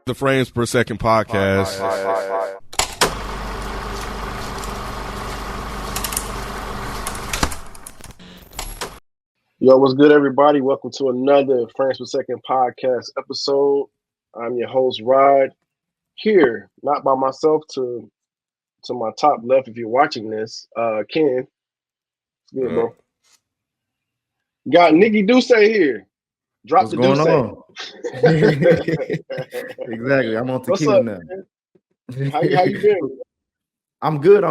The Frames Per Second podcast. Yo, what's good, everybody? Welcome to another Frames Per Second podcast episode. I'm your host, Rod. Here, not by myself, to my top left, if you're watching this, Ken. It's good, bro. Got Nikki Duce here. Drop What's the going Duce. on? Exactly. I'm on tequila now. How you been? I'm good.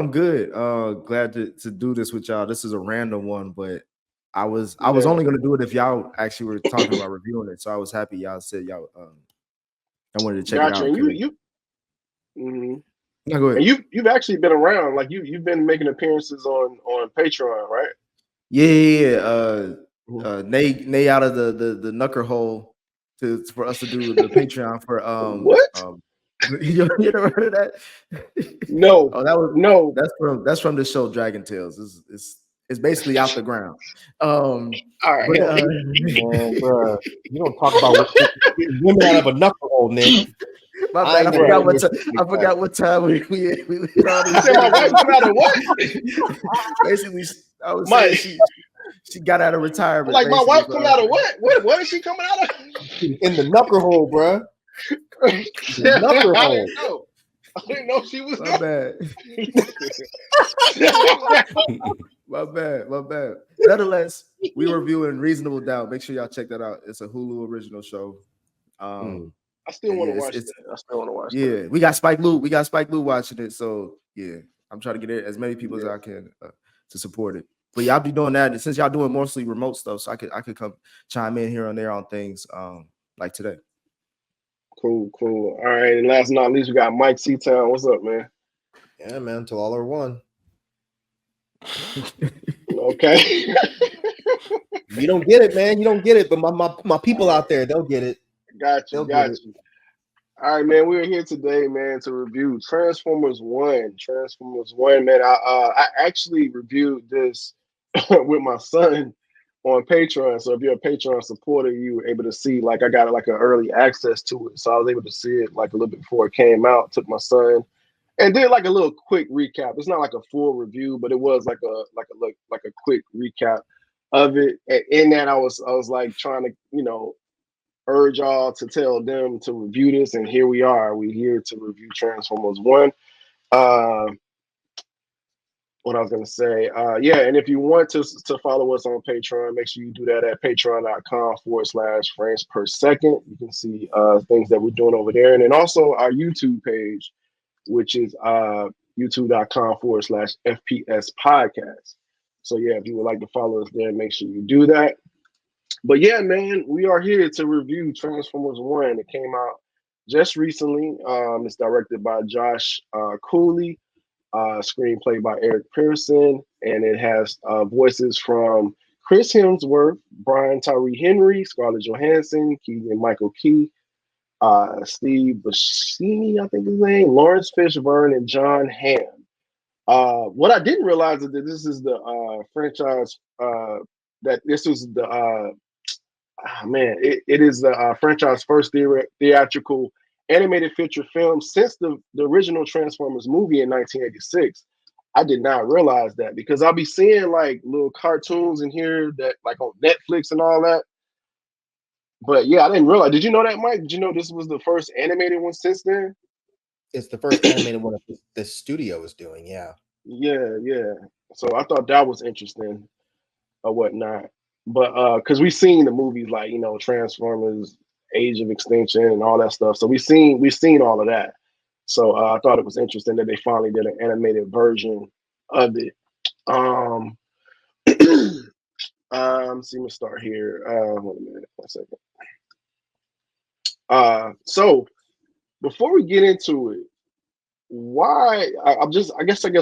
Glad to do this with y'all. This is a random one, but I was only gonna do it if y'all actually were talking about reviewing it. So I was happy y'all said y'all I wanted to check it out. And Yeah, go ahead. And you've actually been around, like you've been making appearances on Patreon, right? Yeah. Nay out of the knucker hole for us to do the Patreon for what? You ever heard of that? No. That's from the show Dragon Tales. It's basically out the ground. All right. Man, bro, you don't talk about women out of a knuckle hole, Nick. My bad. I forgot what time we hit all these. My wife come out of what? Basically, I was saying she got out of retirement. Like my wife come out of what? What is she coming out of? In the knuckle hole, bro. I didn't know she was. My bad. My bad. Nonetheless, we were reviewing Reasonable Doubt. Make sure y'all check that out. It's a Hulu original show. I still want to watch it. Yeah, we got Spike Lee. Watching it. So yeah, I'm trying to get as many people as I can to support it. But y'all be doing that since y'all doing mostly remote stuff. So I could come chime in here and there on things like today. Cool. All right, and last but not least, we got Mike C-Town. What's up, man? Yeah, man, until all are one. Okay. You don't get it, man. You don't get it, but my people out there, they'll get it. Got you. All right, man. We're here today, man, to review Transformers 1. Man. I actually reviewed this with my son on Patreon. So if you're a Patreon supporter, you were able to see, like, I got like an early access to it. So I was able to see it like a little bit before it came out. Took my son and did like a little quick recap. It's not like a full review, but it was like a quick recap of it. And in that, I was like trying to, urge y'all to tell them to review this, and here we are. We're here to review Transformers 1. What I was going to say, and if you want to follow us on Patreon, make sure you do that at patreon.com/frames per second. You can see things that we're doing over there. And then also our YouTube page, which is youtube.com/FPS podcast. So yeah, if you would like to follow us there, make sure you do that. But yeah, man, we are here to review Transformers 1. It came out just recently. It's directed by Josh Cooley. Screenplay by Eric Pearson, and it has voices from Chris Hemsworth, Brian Tyree Henry, Scarlett Johansson, Keegan-Michael Key, Steve Buscemi, I think his name, Lawrence Fishburne, and John Hamm. What I didn't realize is that this is the franchise it is the franchise first theatrical animated feature film since the original Transformers movie in 1986. I did not realize that because I'll be seeing like little cartoons in here that like on Netflix and all that. But yeah, I didn't realize. Did you know that, Mike? Did you know this was the first animated one since then? It's the first animated one the studio is doing, yeah. Yeah. So I thought that was interesting or whatnot. But because we've seen the movies like, Transformers, Age of Extinction and all that stuff. So we've seen all of that. So I thought it was interesting that they finally did an animated version of it. See, me start here. Wait a minute, 1 second. So before we get into it, why I guess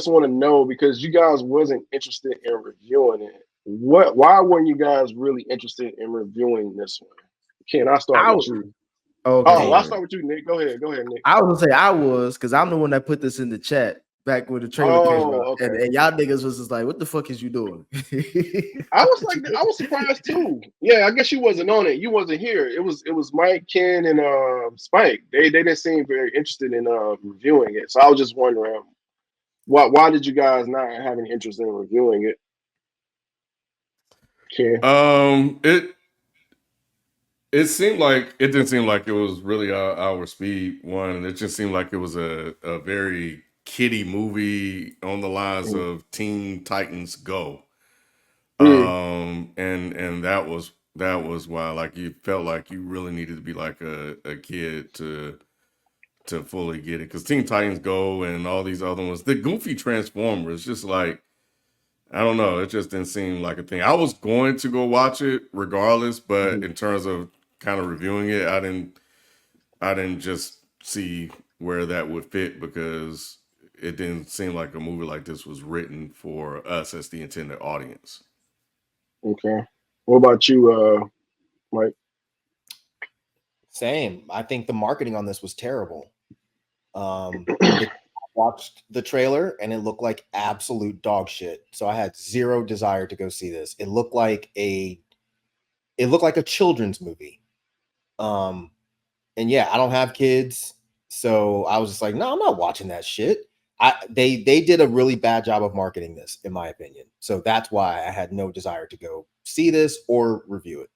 want to know, because you guys wasn't interested in reviewing it. Why weren't you guys really interested in reviewing this one? Ken, I'll start with you. Okay. I'll start with you, Nick. Go ahead, Nick. I was gonna say I was, because I'm the one that put this in the chat. back when the trailer came out, okay. and y'all niggas was just like, "What the fuck is you doing?" I was surprised too. Yeah, I guess you wasn't on it. You wasn't here. It was Mike, Ken, and Spike. They didn't seem very interested in reviewing it. So I was just wondering why did you guys not have any interest in reviewing it? Ken. It seemed like it didn't seem like it was really our speed one. It just seemed like it was a very kiddie movie on the lines of Teen Titans Go. And that was why, like, you felt like you really needed to be like a kid to fully get it, because Teen Titans Go and all these other ones, the goofy Transformers, just like, I don't know, it just didn't seem like a thing. I was going to go watch it regardless, but in terms of kind of reviewing it, I didn't just see where that would fit, because it didn't seem like a movie like this was written for us as the intended audience. Okay. What about you, Mike? Same. I think the marketing on this was terrible. I watched the trailer and it looked like absolute dog shit. So I had zero desire to go see this. It looked like a children's movie. And yeah, I don't have kids, so I was just like, no, I'm not watching that shit. They did a really bad job of marketing this, in my opinion. So that's why I had no desire to go see this or review it.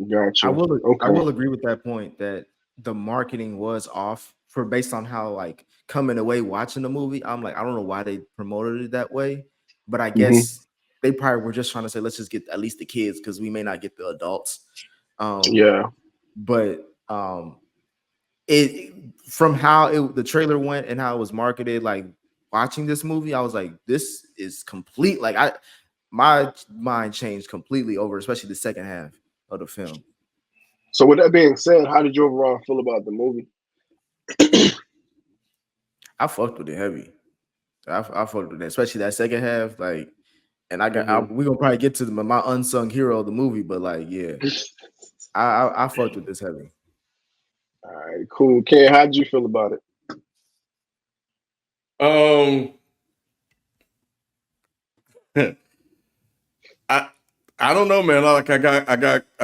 Gotcha. I will agree with that point that the marketing was off for based on how, like, coming away watching the movie. I'm like, I don't know why they promoted it that way, but I guess they probably were just trying to say, let's just get at least the kids, because we may not get the adults. But it from how the trailer went and how it was marketed, like, watching this movie, I was like, this is complete. Like, my mind changed completely over, especially the second half of the film. So with that being said, how did you overall feel about the movie? I fucked with it heavy. I fucked with it, especially that second half. Like, and we're gonna probably get to my unsung hero of the movie, but like, yeah, I fucked with this heavy. All right, cool. Ken, how did you feel about it? I don't know, man. Like, I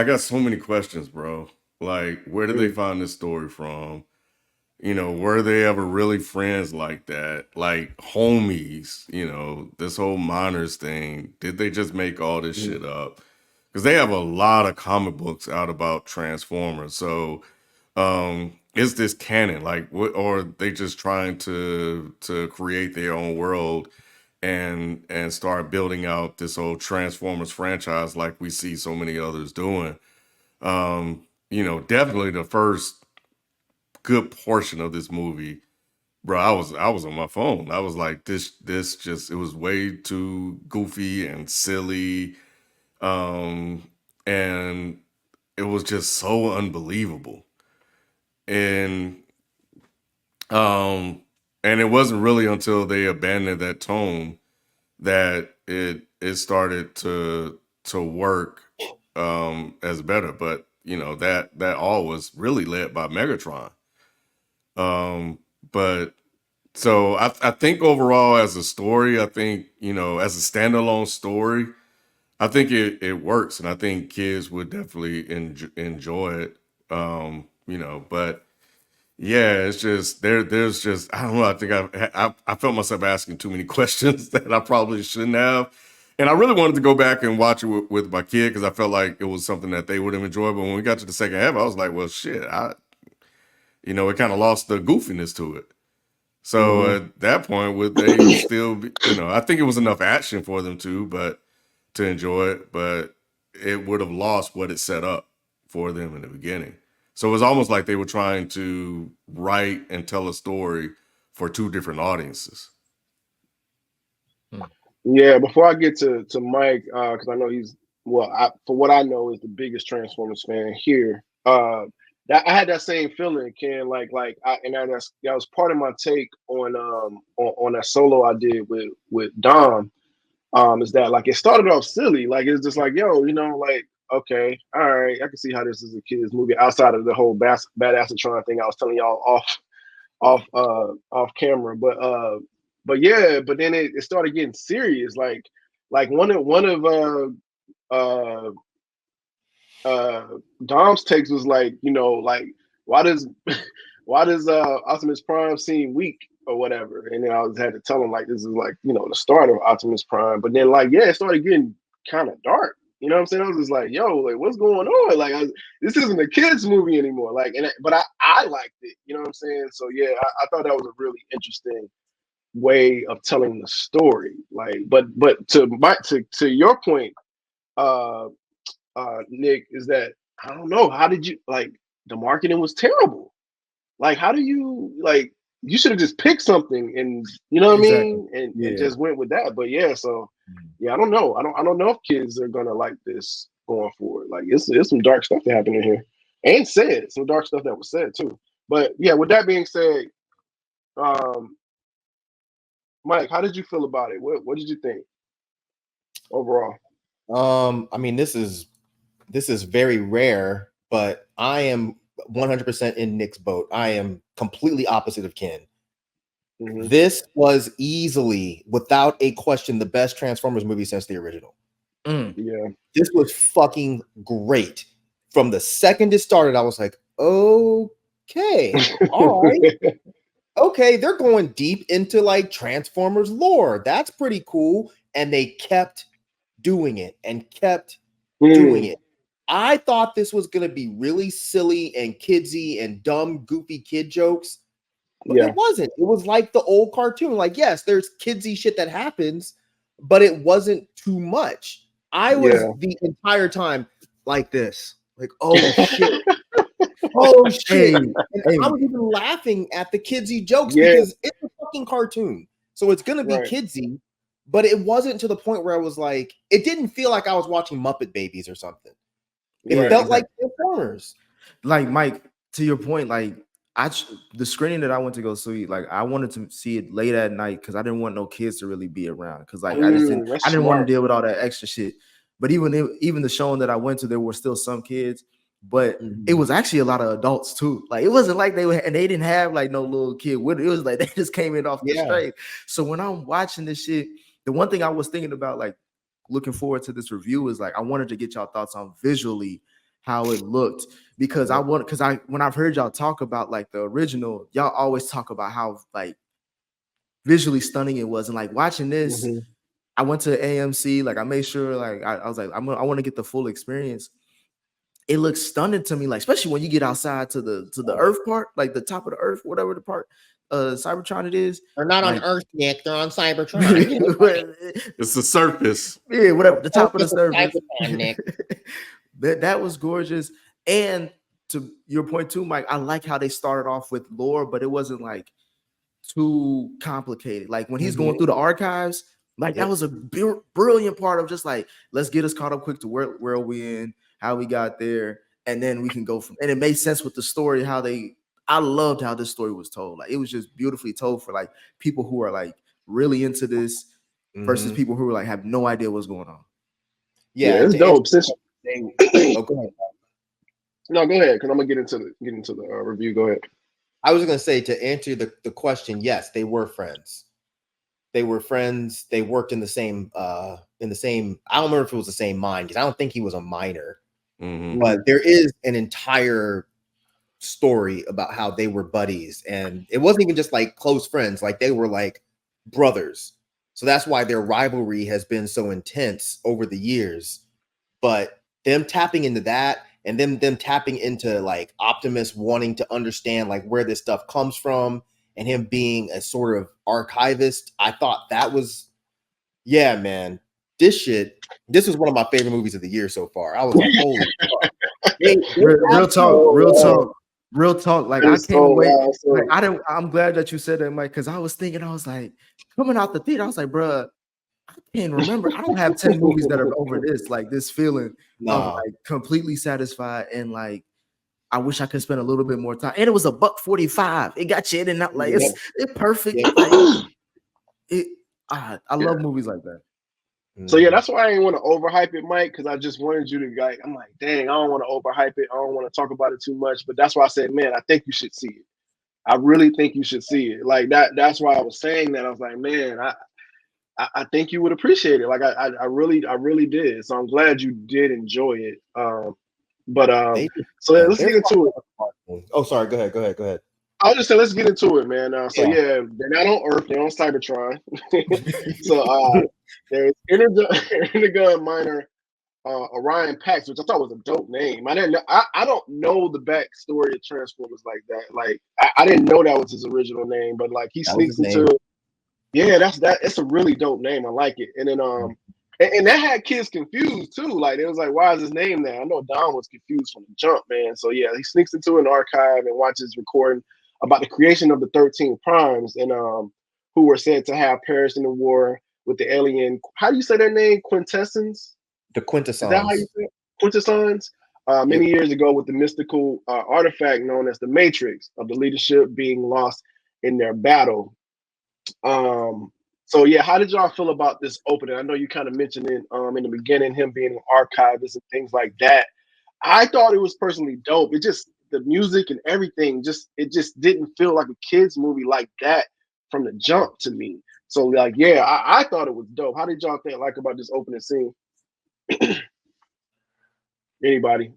got so many questions, bro. Like, where did they find this story from? You know, were they ever really friends like that? Like, homies, you know, this whole minors thing. Did they just make all this shit up? Because they have a lot of comic books out about Transformers. So, is this canon? Like, what, or are they just trying to create their own world and start building out this whole Transformers franchise like we see so many others doing? You know, definitely the first good portion of this movie, bro, I was on my phone. I was like, this just, it was way too goofy and silly. And it was just so unbelievable. And it wasn't really until they abandoned that tone that it started to work as better. But you know, that all was really led by Megatron. But so I think overall, as a story, I think, you know, as a standalone story, I think it works, and I think kids would definitely enjoy it. You know, but yeah, it's just there's just, I don't know. I think I felt myself asking too many questions that I probably shouldn't have, and I really wanted to go back and watch it with my kid, because I felt like it was something that they would have enjoyed. But when we got to the second half, I was like, well, shit, you know, it kind of lost the goofiness to it. So at that point, would they still be, you know, I think it was enough action for them to enjoy it, but it would have lost what it set up for them in the beginning. So it was almost like they were trying to write and tell a story for two different audiences. Yeah, before I get to Mike, because I know he's, well, for what I know, is the biggest Transformers fan here. I had that same feeling, Ken. That was part of my take on that solo I did with Dom. Is that, like, it started off silly, like it's just like, yo, you know, like, okay, all right, I can see how this is a kid's movie outside of the whole Badassatron thing I was telling y'all off camera. But yeah, but then it started getting serious. Like uh uh Dom's takes was like, like why does why does Optimus Prime seem weak or whatever? And then I had to tell him like this is like, the start of Optimus Prime. But then like, yeah, it started getting kind of dark. You know what I'm saying? I was just like, yo, like what's going on? Like this isn't a kids movie anymore. Like, but I liked it. You know what I'm saying? So yeah, I thought that was a really interesting way of telling the story. Like, but to your point, uh Nick, is that I don't know. How did you like the marketing was terrible? Like, how do you like you should have just picked something and you know what I Exactly. mean? And Yeah. just went with that. But yeah, so yeah, I don't know. I don't know if kids are gonna like this going forward. Like it's some dark stuff that happened in here. And said some dark stuff that was said too. But yeah, with that being said, um, Mike, how did you feel about it? What did you think overall? I mean, this is very rare, but I am 100% in Nick's boat. I am completely opposite of Ken. Mm-hmm. This was easily, without a question, the best Transformers movie since the original. Yeah. This was fucking great. From the second it started, I was like, okay, all right. Okay, they're going deep into like Transformers lore. That's pretty cool. And they kept doing it and kept doing it. I thought this was going to be really silly and kidsy and dumb, goofy kid jokes, but Yeah. it wasn't. It was like the old cartoon. Like, yes, there's kidsy shit that happens, but it wasn't too much. I was the entire time like this, like, oh shit. Oh shit. Hey, And hey, I was even laughing at the kidsy jokes Yeah. because it's a fucking cartoon. So it's gonna be Right. kidsy, but it wasn't to the point where I was like, it didn't feel like I was watching Muppet Babies or something. It Right. felt like Transformers. like Mike, to your point, like the screening that I went to go see, like I wanted to see it late at night because I didn't want no kids to really be around because like I didn't That's want to smart. deal with all that extra shit. But even the showing that I went to, there were still some kids, but it was actually a lot of adults too. Like it wasn't like they didn't have like no little kid with it. It was like they just came in off the straight. So when I'm watching this shit, the one thing I was thinking about, like looking forward to this review, is like I wanted to get y'all thoughts on visually how it looked, because when I've heard y'all talk about like the original, y'all always talk about how like visually stunning it was, and like watching this, I went to AMC, like I made sure like I was like I want to get the full experience. It looks stunning to me, like especially when you get outside to the Earth part, like the top of the Earth, whatever the part, Cybertron it is. They're not like, on Earth, Nick. They're on Cybertron. It's the surface. Yeah, whatever, the top of the surface. Cybertron, Nick. That was gorgeous. And to your point too, Mike, I like how they started off with lore, but it wasn't like too complicated. Like when he's going through the archives, like that was a brilliant part of just like, let's get us caught up quick to where we in, how we got there, and then we can go from. And it made sense with the story, I loved how this story was told. Like it was just beautifully told for like people who are like really into this versus people who are like have no idea what's going on. Yeah, it's dope. Since go ahead. No, go ahead, because I'm gonna get into the review. Go ahead. I was gonna say, to answer the question, yes, they were friends. They were friends. They worked in the same I don't remember if it was the same mine, because I don't think he was a miner. But there is an entire story about how they were buddies, and it wasn't even just like close friends, like they were like brothers. So that's why their rivalry has been so intense over the years. But them tapping into that, and them tapping into like Optimus wanting to understand like where this stuff comes from, and him being a sort of archivist, I thought that was, yeah, man, this was one of my favorite movies of the year so far. I was like, holy real talk. Like I can't wait. Like I'm glad that you said that, Mike, because I was thinking, I was like, coming out the theater, I was like, bruh, I can't remember. I don't have 10 movies that are over this, like this feeling of like completely satisfied, and like I wish I could spend a little bit more time. And it was $145. It got you in and out, like it's perfect. Like I love movies like that. So yeah, that's why I didn't want to overhype it, Mike, because I just wanted you to like. I'm like, dang, I don't want to overhype it. I don't want to talk about it too much. But that's why I said, man, I think you should see it. I really think you should see it. Like that. That's why I was saying that. I was like, man, I think you would appreciate it. Like I really did. So I'm glad you did enjoy it. But They, so let's they're get into it. oh, sorry. Go ahead. I'll just say let's get into it, man. So Yeah. yeah, they're not on Earth, they're on Cybertron. So there's Intergun Miner Orion Pax, which I thought was a dope name. I didn't know, I don't know the backstory of Transformers like that. Like I didn't know that was his original name, but like he That was sneaks his name. into yeah, that's that. It's a really dope name. I like it. And then and that had kids confused too. Like it was like, why is his name there? I know Don was confused from the jump, man. So yeah, he sneaks into an archive and watches recording about the creation of the 13 primes and who were said to have perished in the war with the alien. How do you say their name? Quintessence? The Is that how you Quintessons. say it? Quintessons? Many Yep. years ago with the mystical artifact known as the Matrix of the leadership being lost in their battle. So yeah, how did y'all feel about this opening? I know you kind of mentioned it in the beginning, him being an archivist and things like that. I thought it was personally dope. It just the music and everything, it just didn't feel like a kids movie like that from the jump to me. So like, yeah, I thought it was dope. How did y'all think like about this opening scene? Anybody?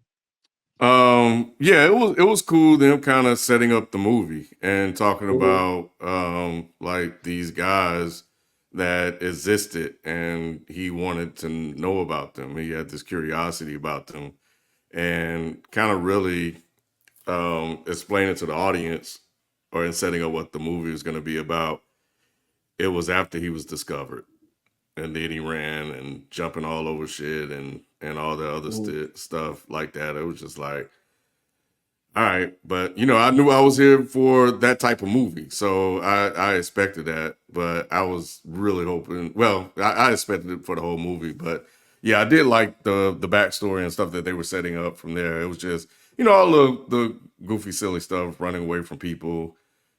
Yeah, it was cool them kind of setting up the movie and talking Mm-hmm. about like these guys that existed and he wanted to know about them. He had this curiosity about them and kind of really explaining to the audience or in setting up what the movie was going to be about. It was after he was discovered and then he ran and jumping all over shit and all the other stuff like that. It was just like, all right, but I knew I was here for that type of movie, so I expected that. But I was really hoping. Well, I expected it for the whole movie, but yeah, I did like the backstory and stuff that they were setting up from there. It was just all the goofy, silly stuff, running away from people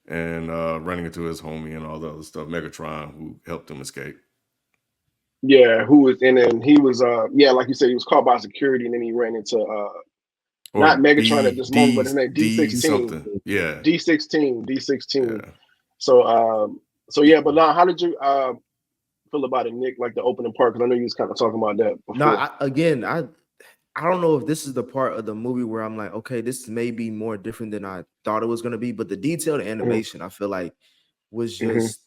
and running into his homie and all the other stuff. Megatron, who helped him escape. Yeah, who was and then he was yeah, like you said, he was caught by security and then he ran into Or not Megatron at B this moment, but D his name D D16. something. Yeah, D16. yeah. So so yeah, but now how did you feel about it, Nick? Like the opening part, because I know you was kind of talking about that No, before. I don't know if this is the part of the movie where I'm like, okay, this may be more different than I thought it was gonna be, but the detailed Mm-hmm. animation I feel like was Mm-hmm. just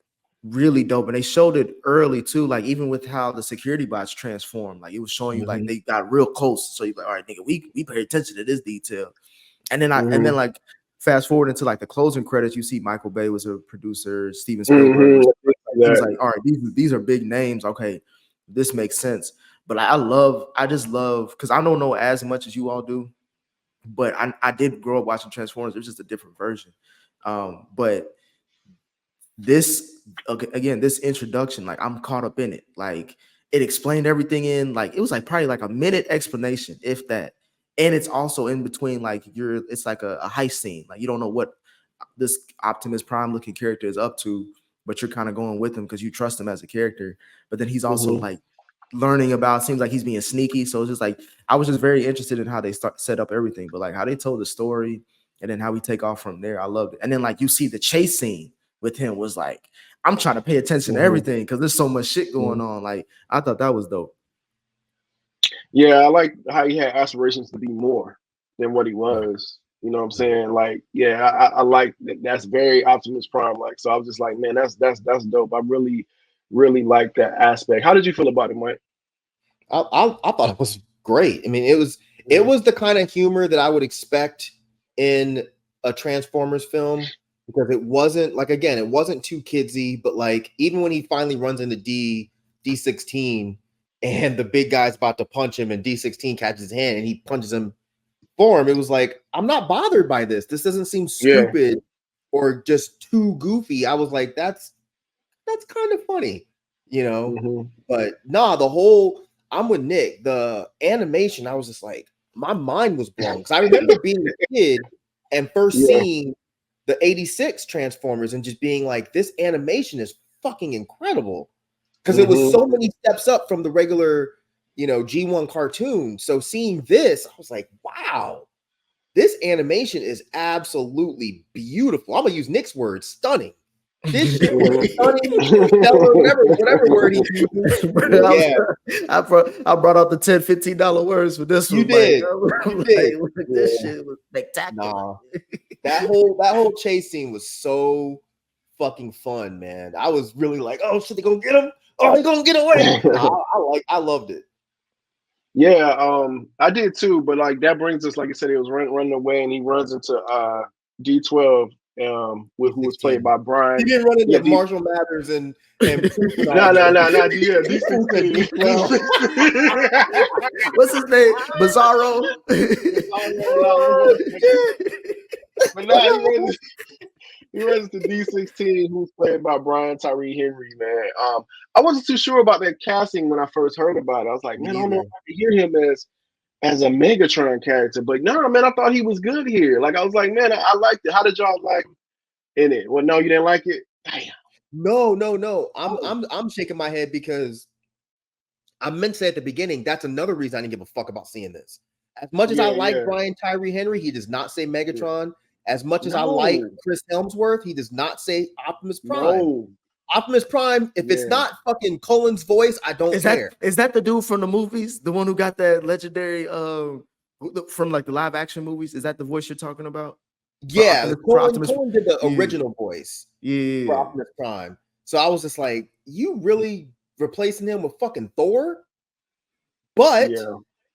really dope, and they showed it early too. Like even with how the security bots transformed, like it was showing you like Mhm. they got real close. So you're like, all right, nigga, we pay attention to this detail. And then Mm-hmm. like fast forward into like the closing credits, you see Michael Bay was a producer, Steven Spielberg Mm-hmm. was he was That. like, all right, these are big names. Okay, this makes sense. But I just love because I don't know as much as you all do, but I did grow up watching Transformers. It was just a different version. But this again, this introduction, like I'm caught up in it. Like it explained everything in like it was like probably like a minute explanation, if that. And it's also in between, like it's like a heist scene. Like you don't know what this Optimus Prime looking character is up to, but you're kind of going with him because you trust him as a character. But then he's also Mm-hmm. like learning about, seems like he's being sneaky. So it's just like I was just very interested in how they set up everything, but like how they told the story and then how we take off from there. I loved it. And then like you see the chase scene with him was like, I'm trying to pay attention to Mm-hmm. everything because there's so much shit going on. Like I thought that was dope. Yeah, I like how he had aspirations to be more than what he was. You know what I'm saying? Like, yeah, I like that. That's very Optimus Prime. Like, so I was just like, man, that's dope. I really like that aspect. How did you feel about it, Mike? I thought it was great. I mean, it was the kind of humor that I would expect in a Transformers film because it wasn't like again, it wasn't too kidsy, but like even when he finally runs into D16 and the big guy's about to punch him and D16 catches his hand and he punches him for him, it was like, I'm not bothered by this. This doesn't seem Yeah. stupid or just too goofy. I was like, that's kind of funny, you know. Mm-hmm. But nah, the whole I'm with Nick. The animation, I was just like, my mind was blown because I remember being a kid and first Yeah. seeing the '86 Transformers and just being like, this animation is fucking incredible because it was Mm-hmm. so many steps up from the regular, G1 cartoon. So seeing this, I was like, wow. This animation is absolutely beautiful. I'm gonna use Nick's word, stunning. This shit was stunning, stellar, whatever word he uses. Yeah, I brought out the $10-15 words for this you one. did. Like, You did. this shit was spectacular. Nah, that whole chase scene was so fucking fun, man. I was really like, oh shit, they gonna get him. Oh, they gonna get away. Nah, I loved it. Yeah, I did too, but like that brings us, like I said, he was running away, and he runs into D12, who was played by Brian. He didn't run into Yeah, Marshall Mathers and no, D16. What's his name? Bizarro. But no, he runs to D16, who's played by Brian Tyree Henry, man. I wasn't too sure about that casting when I first heard about it. I was like, man, I don't know if I could hear him as a Megatron character. But no, man, I thought he was good here. Like, I was like, man, I liked it. How did y'all like in it? Well, no, you didn't like it? Damn. No. I'm shaking my head because I meant to say at the beginning, that's another reason I didn't give a fuck about seeing this. As much as I like Brian Tyree Henry, he does not say Megatron. As much as I like Chris Helmsworth, he does not say Optimus Prime. Optimus Prime, if it's not fucking Colin's voice, I don't care. Is that the dude from the movies? The one who got that legendary from like the live action movies? Is that the voice you're talking about? Yeah, Colin did the original voice for Optimus Prime. So I was just like, you really replacing him with fucking Thor? But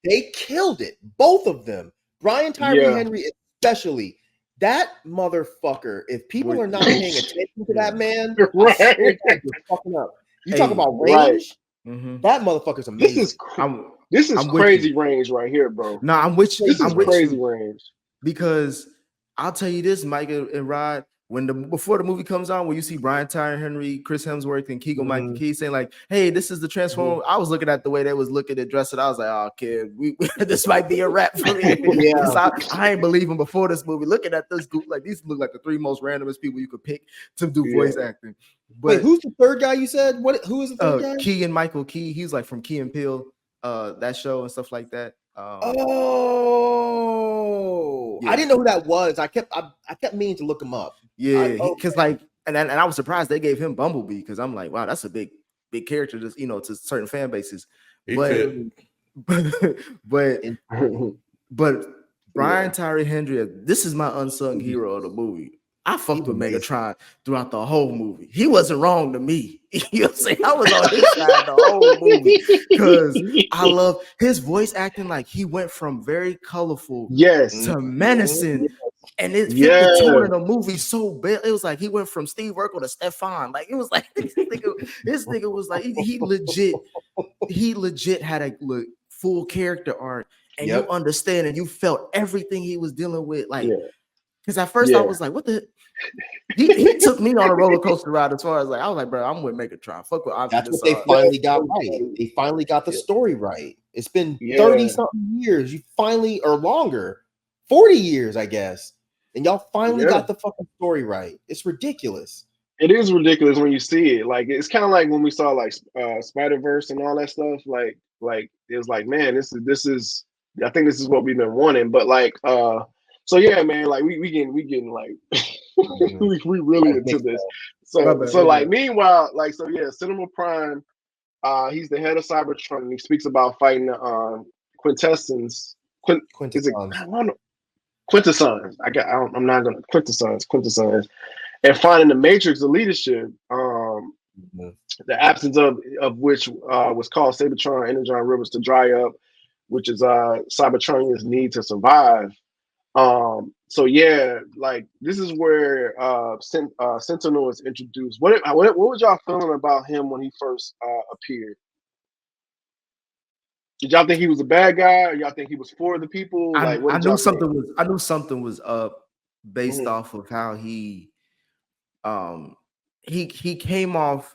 they killed it. Both of them. Brian Tyree Henry especially. That motherfucker, if people are not paying attention to that man, fucking up. You talk about range, that motherfucker's amazing. This is crazy range right here, bro. No, I'm with you. This is crazy range. Because I'll tell you this, Mike and Rod, before the movie comes on, when you see Brian Tyree Henry, Chris Hemsworth, and Keegan-Michael Key saying like, "Hey, this is the Transformer." I was looking at the way they was looking at dressing. I was like, "Oh, kid, this might be a wrap for me." I ain't believing before this movie. Looking at this group, like these look like the three most randomest people you could pick to do voice acting. But wait, who's the third guy you said? Who is the third guy? Keegan-Michael Key. He's like from Key and Peele, that show and stuff like that. I didn't know who that was. I kept meaning to look him up. Yeah, because and I was surprised they gave him Bumblebee because I'm like, wow, that's a big character, just to certain fan bases. But Brian Tyree Henry, this is my unsung hero of the movie. I fucked with Megatron throughout the whole movie. He wasn't wrong to me. You know what I'm saying? I was on his side the whole movie because I love his voice acting. Like he went from very colorful to menacing. And it fit the tone of the movie so bad. It was like he went from Steve Urkel to Stefan. Like it was like this nigga was like he legit had a full character arc, and you understand and you felt everything he was dealing with. Like because at first I was like, what the. He took me on a roller coaster ride as far as like I was like, bro, I'm with Megatron. Fuck with Optimus. That's what they finally got right. They finally got the story right. It's been 30-something years. You finally, or longer, 40 years, I guess. And y'all finally got the fucking story right. It's ridiculous. It is ridiculous when you see it. Like it's kind of like when we saw like Spider-Verse and all that stuff. Like it was like, man, this is. I think this is what we've been wanting. But like, so yeah, man, like we getting like we really into this. So like meanwhile, like Sentinel Prime, he's the head of Cybertron, and he speaks about fighting the Quintessons. Quintessons. Quintessons. And finding the matrix of leadership, the absence of which was called Cybertron Energon Rivers to dry up, which is Cybertronians need to survive. So yeah, like this is where Sentinel is introduced. What was y'all feeling about him when he first appeared? Did y'all think he was a bad guy, or y'all think he was for the people? Like, I knew something was up based off of how he came off.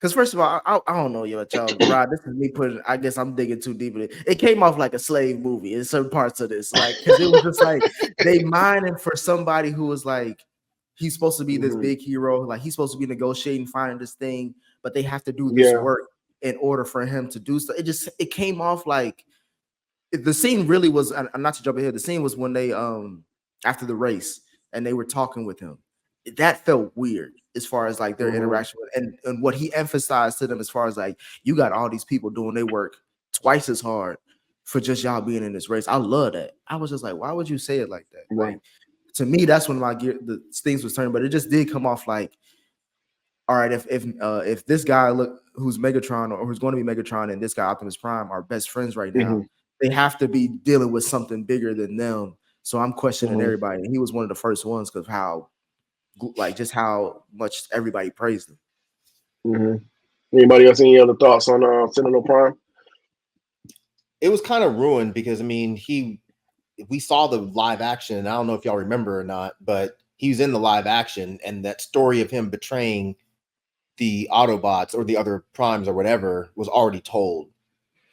Because first of all, I don't know y'all, Rod. This is me putting. I guess I'm digging too deep in it. It came off like a slave movie in certain parts of this, like because it was just like they mining for somebody who was like he's supposed to be this big hero, like he's supposed to be negotiating, finding this thing, but they have to do this work in order for him to do so. It came off like the scene really was, I'm not to jump ahead. The scene was when they after the race and they were talking with him. That felt weird as far as like their interaction and what he emphasized to them as far as like you got all these people doing their work twice as hard for just y'all being in this race. I love that. I was just like, why would you say it like that? Right. Like to me, that's when the things was turning, but it just did come off like, all right, if this guy who's Megatron or who's going to be Megatron and this guy Optimus Prime are best friends right now, they have to be dealing with something bigger than them. So I'm questioning everybody, and he was one of the first ones because how, like, just how much everybody praised him. Anybody else? Any other thoughts on Sentinel Prime? It was kind of ruined because I mean we saw the live action, and I don't know if y'all remember or not, but he was in the live action, and that story of him betraying the Autobots or the other primes or whatever was already told.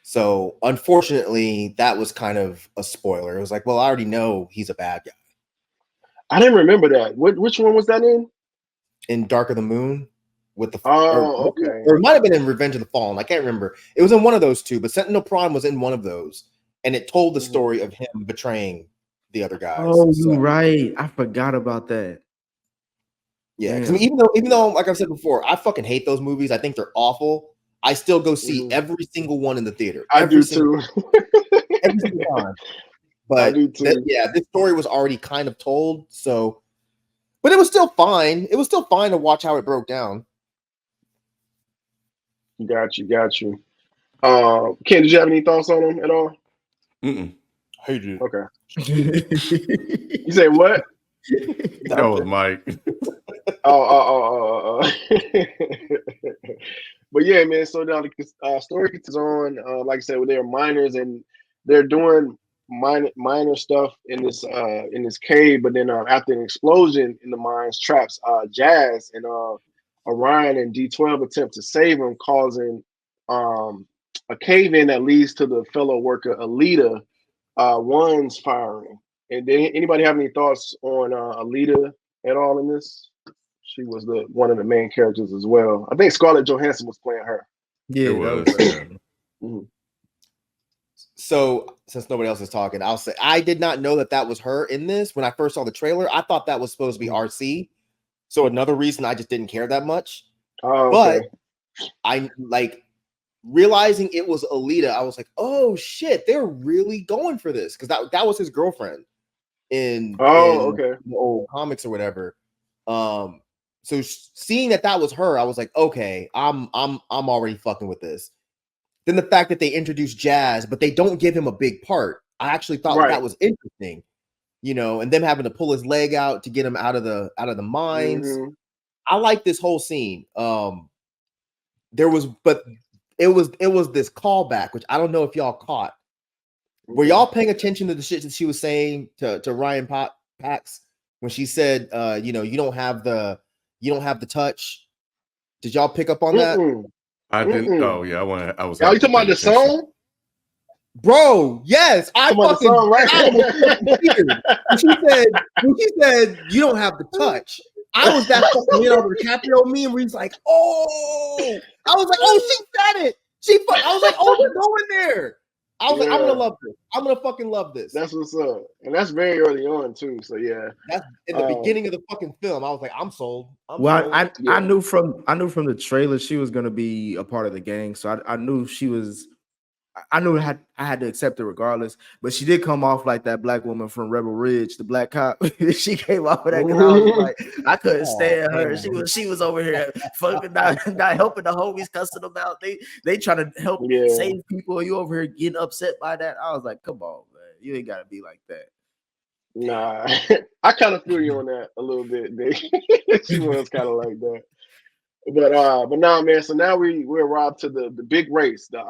So unfortunately, that was kind of a spoiler. It was like, well, I already know he's a bad guy. I didn't remember that. Which one was that in? In Dark of the Moon with the okay. Or it might have been in Revenge of the Fallen. I can't remember. It was in one of those two, but Sentinel Prime was in one of those, and it told the story of him betraying the other guys. Oh, you're right. I forgot about that. Yeah, because I mean, even though, like I've said before, I fucking hate those movies. I think they're awful. I still go see every single one in the theater. I do too. Every single time. But I do too. This story was already kind of told. So, but it was still fine. It was still fine to watch how it broke down. Got you. Ken, did you have any thoughts on them at all? Hated it. Okay. You say what? That was Mike. But yeah, man. So now the story gets on. Like I said, they're miners and they're doing minor stuff in this cave. But then after an explosion in the mines, traps Jazz and Orion and D12 attempt to save him, causing a cave in that leads to the fellow worker Alita. One's firing. And did anybody have any thoughts on Alita at all in this? She was one of the main characters as well. I think Scarlett Johansson was playing her. Yeah, that was. So since nobody else is talking, I'll say I did not know that was her in this. When I first saw the trailer, I thought that was supposed to be RC. So another reason I just didn't care that much. But I like realizing it was Alita. I was like, oh shit, they're really going for this because that was his girlfriend in the old comics or whatever. So seeing that was her, I was like, okay, I'm already fucking with this. Then the fact that they introduced Jazz, but they don't give him a big part, I actually thought that was interesting, and them having to pull his leg out to get him out of the mines. I like this whole scene. It was this callback, which I don't know if y'all caught. Were y'all paying attention to the shit that she was saying to Ryan Pax when she said, you don't have the touch? Did y'all pick up on that? I didn't. Oh yeah, I was. Are you talking about the song? Bro, yes, I fucking song, right? when she said you don't have the touch, I was that fucking Leonardo DiCaprio meme where he's like, oh, I was like, oh, she said it. I was like, oh, we're going there. I was like, I'm gonna love this. I'm gonna fucking love this. That's what's up, and that's very early on too. So yeah, that's in the beginning of the fucking film. I was like, I'm sold. I knew from the trailer she was gonna be a part of the gang, so I knew she was. I knew I had to accept it regardless, but she did come off like that black woman from Rebel Ridge, the black cop. She came off of that because I was like, I couldn't stand her. She was over here fucking not helping the homies, cussing them out. They trying to help save people. You over here getting upset by that? I was like, come on, man, you ain't gotta be like that. Nah, I kind of feel you on that a little bit, Dave. She was kind of like that. But now, man. So now we're arrived to the big race, the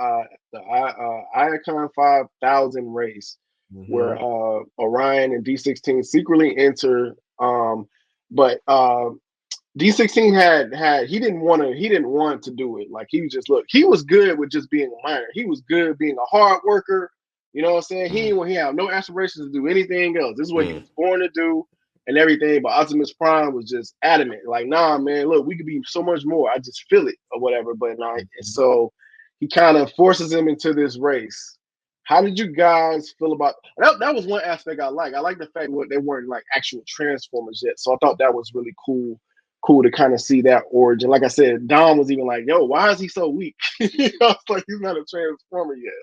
Icon 5000 race, where Orion and D16 secretly enter. But D16 had he didn't want to do it. Like he was good with just being a miner. He was good being a hard worker. You know what I'm saying? He had no aspirations to do anything else. This is what he was born to do. And everything, but Optimus Prime was just adamant, like, nah, man, look, we could be so much more. I just feel it or whatever. But so he kind of forces him into this race. How did you guys feel about that? That was one aspect I like. I like the fact that they weren't like actual Transformers yet. So I thought that was really cool. Cool to kind of see that origin. Like I said, Dom was even like, "Yo, why is he so weak?" I was like, "He's not a Transformer yet."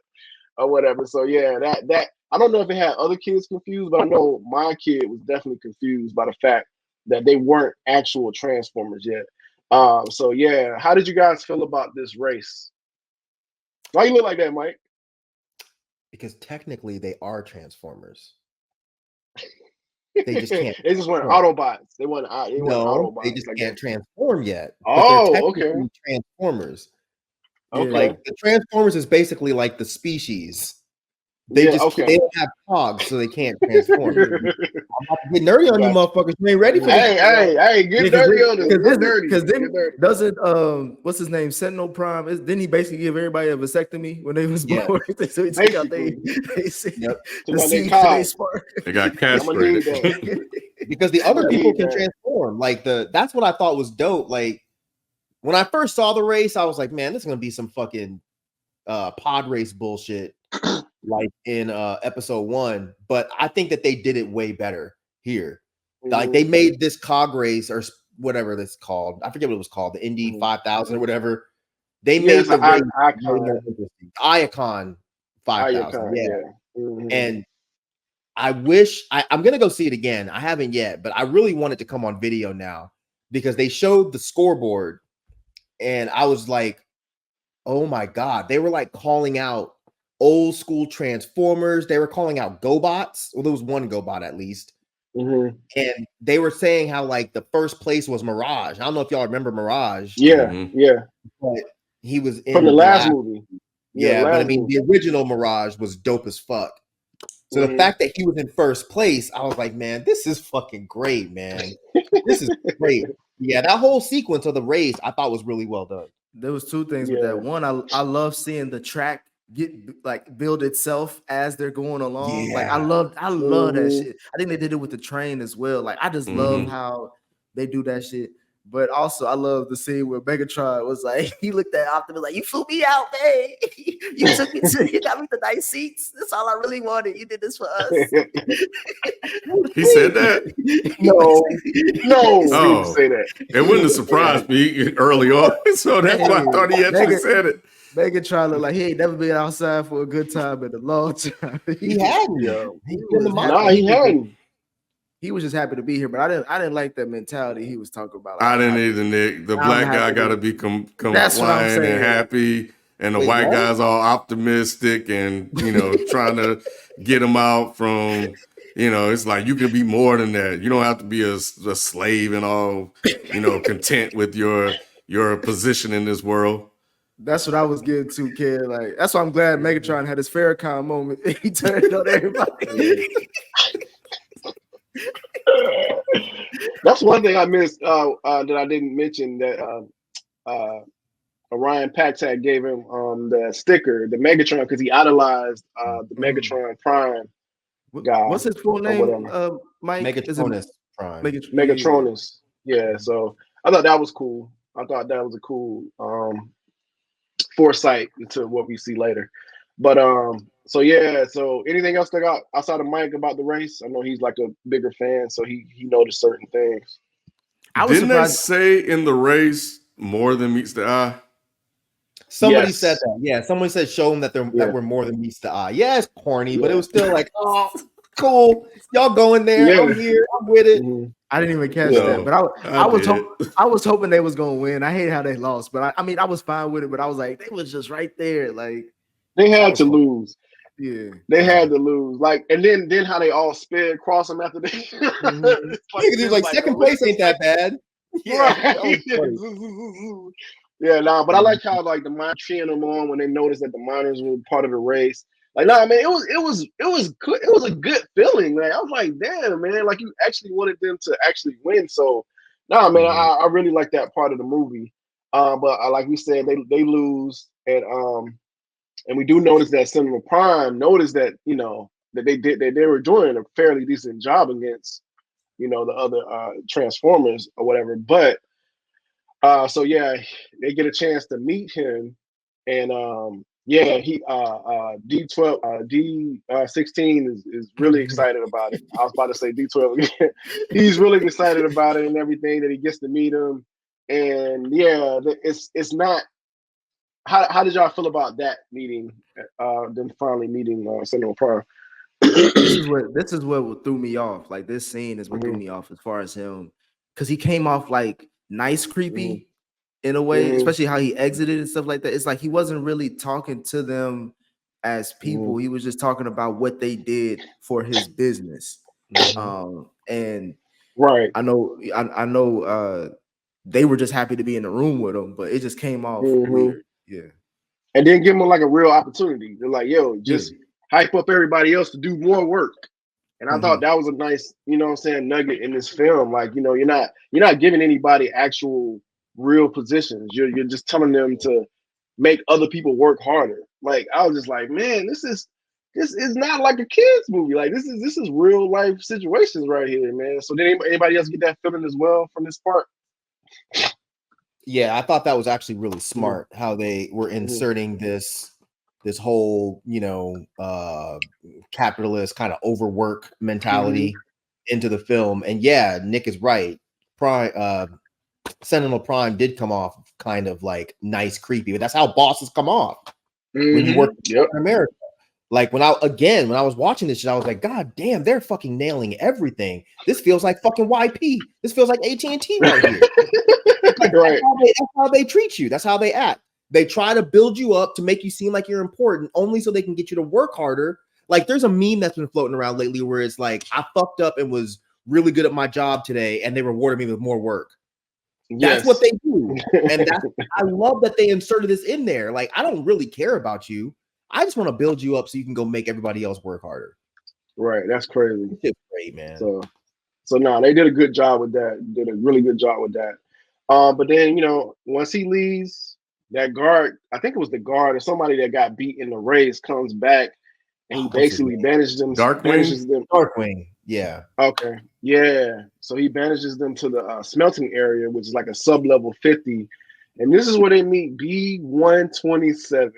Or whatever. So yeah, that I don't know if it had other kids confused, but I know my kid was definitely confused by the fact that they weren't actual Transformers yet. So yeah, how did you guys feel about this race? Why you look like that, Mike? Because technically they are Transformers. They just can't. They just went transform. Autobots. They went No, they Autobots. just Like can't that. transform yet. But they're Oh, okay, technically Transformers. Yeah. okay, Like the Transformers is basically like the species. They yeah, just okay. they don't have cogs, so they can't transform. I'm about to get nerdy on you, Gotcha. motherfuckers. You ain't ready for Hey, this. hey, Yeah, get dirty on this. Get dirty. because Get then dirty. doesn't what's his name, Sentinel Prime, didn't he basically give everybody a vasectomy when they was Yeah. born? So he took out Basically, Yep. to the my they seeds and they cog. spark. They got I'm gonna need that. castrated. Because the I'm other gonna people need can that. transform. Like that's what I thought was dope. Like when I first saw the race, I was like, man, this is gonna be some fucking pod race bullshit like in episode 1. But I think that they did it way better here. Like they made this cog race or whatever that's called. I forget what it was called, the Indy 5000 or whatever. They Yeah, made it's the an race way icon. more interesting. Iacon 5000. Icon, Yeah. yeah. And I wish I'm gonna go see it again. I haven't yet, but I really want it to come on video now because they showed the scoreboard and I was like, oh my god, they were like calling out old school Transformers. They were calling out GoBots. Well, there was one GoBot at least. Mm-hmm. And they were saying how like the first place was Mirage. I don't know if y'all remember Mirage, Yeah, yeah. but he was From the in the last last. movie. Yeah, the Yeah, but I last mean movie. the original Mirage was dope as fuck. So the fact that he was in first place, I was like, man, this is fucking great, man. This is great. Yeah, that whole sequence of the race I thought was really well done. There was two things with Yeah. that. One, I love seeing the track build itself as they're going along. Like I love that shit. I think they did it with the train as well. Like I just love how they do that shit. But also, I love the scene where Megatron was like, he looked at Optimus like, "You flew me out, man. You took me to, you got me the nice seats. That's all I really wanted. You did this for us." He said that? No, no, he didn't Oh, say that. it wouldn't have surprised me early on. So that's why I thought he actually said it. Megatron looked like he ain't never been outside for a good time in a long time. He hadn't. Yeah. He's been the Nah, he hadn't. He was just happy to be here, but I didn't like that mentality he was talking about. Like, I didn't either, Nick. The black guy got to be That's what I'm compliant saying. and happy, and the white guy's all optimistic and trying to get him out from. It's like you can be more than that. You don't have to be a slave and all content with your position in this world. That's what I was getting to, kid. Like that's why I'm glad Megatron had his Farrakhan moment. He turned on everybody. That's one thing I missed that I didn't mention that Orion Paxak gave him the sticker, the Megatron, because he idolized the Megatron Prime guy. What's his full name? Mike Megatronus Prime. Megatronus. Yeah, so I thought that was cool. I thought that was a cool foresight into what we see later. But so yeah, so anything else that got outside of Mike about the race? I know he's like a bigger fan, so he noticed certain things. Didn't they say in the race more than meets the eye? Somebody said that. Yeah, somebody said show them that that we're more than meets the eye. Yeah, it's corny, but it was still like, oh, cool. Y'all going there? Yeah. I'm here. I'm with it. I didn't even catch that, but I was hoping they was gonna win. I hate how they lost, but I mean I was fine with it. But I was like, they was just right there. Like they had to lose. Yeah, they had to lose. Like, and then how they all sped across them after they. It's like second place ain't that bad. Yeah, right. Yeah, nah, but I like how like the miners cheering them on when they noticed that the miners were part of the race. Like, nah, man, it was a good feeling, man. I was like, damn, man, like you actually wanted them to actually win. So, nah, man, I really like that part of the movie. But like we said, they lose, and we do notice that Sentinel Prime noticed that that they were doing a fairly decent job against the other Transformers or whatever. But so yeah, they get a chance to meet him, and Yeah, he D12 D16 is really excited about it. I was about to say D12 again. He's really excited about it and everything that he gets to meet him. And yeah, it's not. How did y'all feel about that meeting? Them finally meeting Sentinel Prime. This is what threw me off. Like this scene is what threw Mhm, me off as far as him, because he came off like nice, mhm, creepy in a way, mhm, especially how he exited and stuff like that. It's like he wasn't really talking to them as people. mhm. He was just talking about what they did for his business. And Right. I know they were just happy to be in the room with him, but it just came off Mhm. weird. Yeah. And then give him like a real opportunity. They're like, yo, Yeah. just hype up everybody else to do more work. And I thought Mhm. that was a nice, what I'm saying, nugget in this film. Like, you're not giving anybody actual real positions. You're just telling them to make other people work harder. Like, I was just like, man, this is not like a kids movie. Like, this is real life situations right here, man. So did anybody else get that feeling as well from this part? Yeah, I thought that was actually really Mhm, smart how they were mhm, inserting this whole, capitalist kind of overwork mhm, mentality into the film. And yeah, Nick is right. Sentinel Prime did come off kind of like nice, creepy, but that's how bosses come off when you work mhm. Yep. in America. Like when I was watching this shit, I was like, God damn, they're fucking nailing everything. This feels like fucking YP. This feels like AT&T right here. Like Right. that's how they treat you. That's how they act. They try to build you up to make you seem like you're important, only so they can get you to work harder. Like there's a meme that's been floating around lately where it's like, I fucked up and was really good at my job today, and they rewarded me with more work. That's what Yes. they do. And I love that they inserted this in there. Like, I don't really care about you. I just want to build you up so you can go make everybody else work harder. Right. That's crazy. It's great, man. So no, they did a good job with that. Did a really good job with that. But then once he leaves, that guard, I think it was the guard or somebody that got beat in the race, comes back and he Oh, what's his basically name? banishes them. Darkwing. Banishes them. Darkwing. Yeah. Okay, yeah. So he banishes them to the smelting area, which is like a sub level 50, and this is where they meet B127.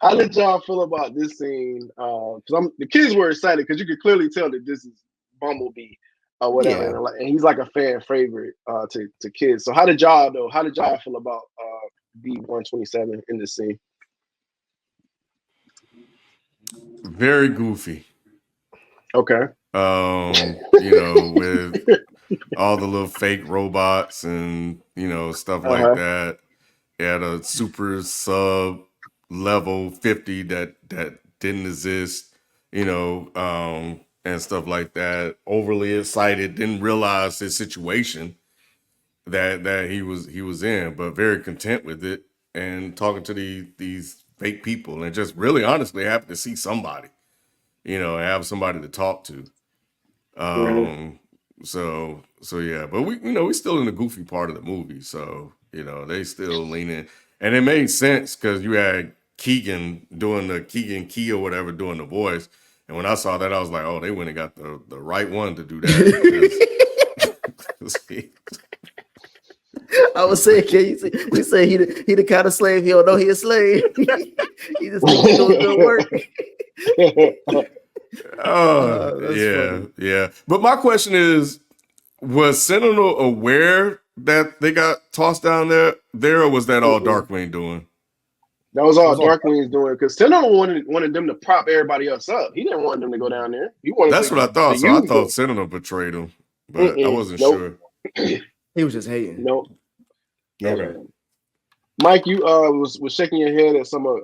How did y'all feel about this scene? Because the kids were excited because you could clearly tell that this is Bumblebee or whatever, Yeah. and he's like a fan favorite to kids. So how did y'all though? How did y'all feel about B127 in this scene? Very goofy. Okay. With all the little fake robots and stuff like Uh-huh. that. At a super sub level 50 that didn't exist, and stuff like that. Overly excited, didn't realize his situation that he was in, but very content with it and talking to these fake people and just really honestly happy to see somebody, have somebody to talk to. Mm-hmm. So yeah, but we still in the goofy part of the movie, so they still lean in, and it made sense because you had Keegan doing the Keegan Key or whatever doing the voice, and when I saw that, I was like, oh, they went and got the right one to do that because I was saying, can you see? We say he the kind of slave he don't know he a slave. He just think he doing good work. oh That's yeah, funny. yeah. But my question is, was Sentinel aware that they got tossed down there, or was that all Mm-mm. Darkwing doing? That was It all was all Darkwing's doing because Sentinel wanted them to prop everybody else up. He didn't want them to go down there. He wanted That's what I to thought. So I use thought them. Sentinel betrayed him, but I Mm-mm. wasn't Nope. sure. He was just hating. Nope. Yeah, Okay. man. Mike, you was shaking your head at some of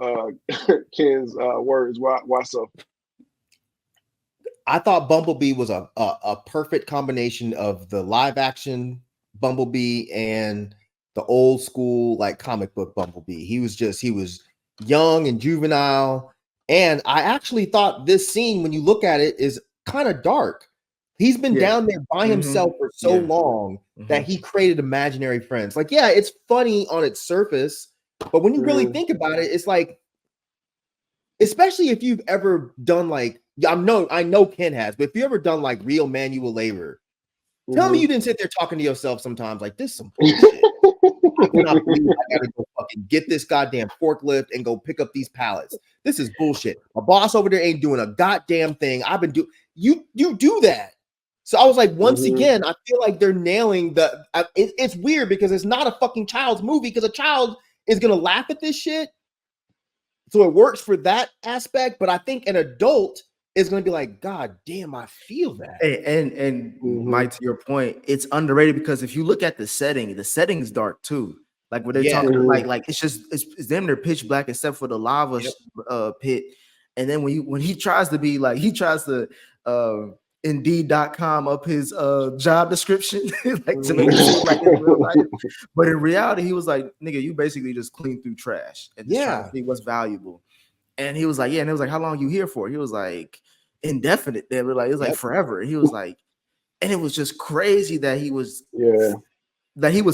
Ken's words. Why so? I thought Bumblebee was a perfect combination of the live action Bumblebee and the old school like comic book Bumblebee. He was young and juvenile. And I actually thought this scene, when you look at it, is kind of dark. He's been Yeah. down there by himself for so Yeah. long that he created imaginary friends. Like, yeah, it's funny on its surface, but when you really think about it, it's like, especially if you've ever done like, I know Ken has, but if you ever done like real manual labor, tell me you didn't sit there talking to yourself sometimes like, this some bullshit. I cannot believe I gotta go fucking get this goddamn forklift and go pick up these pallets. This is bullshit. My boss over there ain't doing a goddamn thing. I've been doing you do that. So I was like, once again, I feel like they're nailing it's weird because it's not a fucking child's movie because a child is gonna laugh at this shit. So it works for that aspect, but I think an adult is going to be like, God damn, I feel that. And Mike, to your point, it's underrated because if you look at the setting is dark too. Like what they're talking like it's them, they're pitch black except for the lava pit. And then when he tries to be like, he tries to Indeed.com up his job description like to make it seem like it's real life. But in reality, he was like, nigga, you basically just clean through trash and just trying to see what's valuable. And he was like, yeah, and it was like, how long you here for? He was like, indefinite. They were like, it was like forever. He was like, and it was just crazy that he was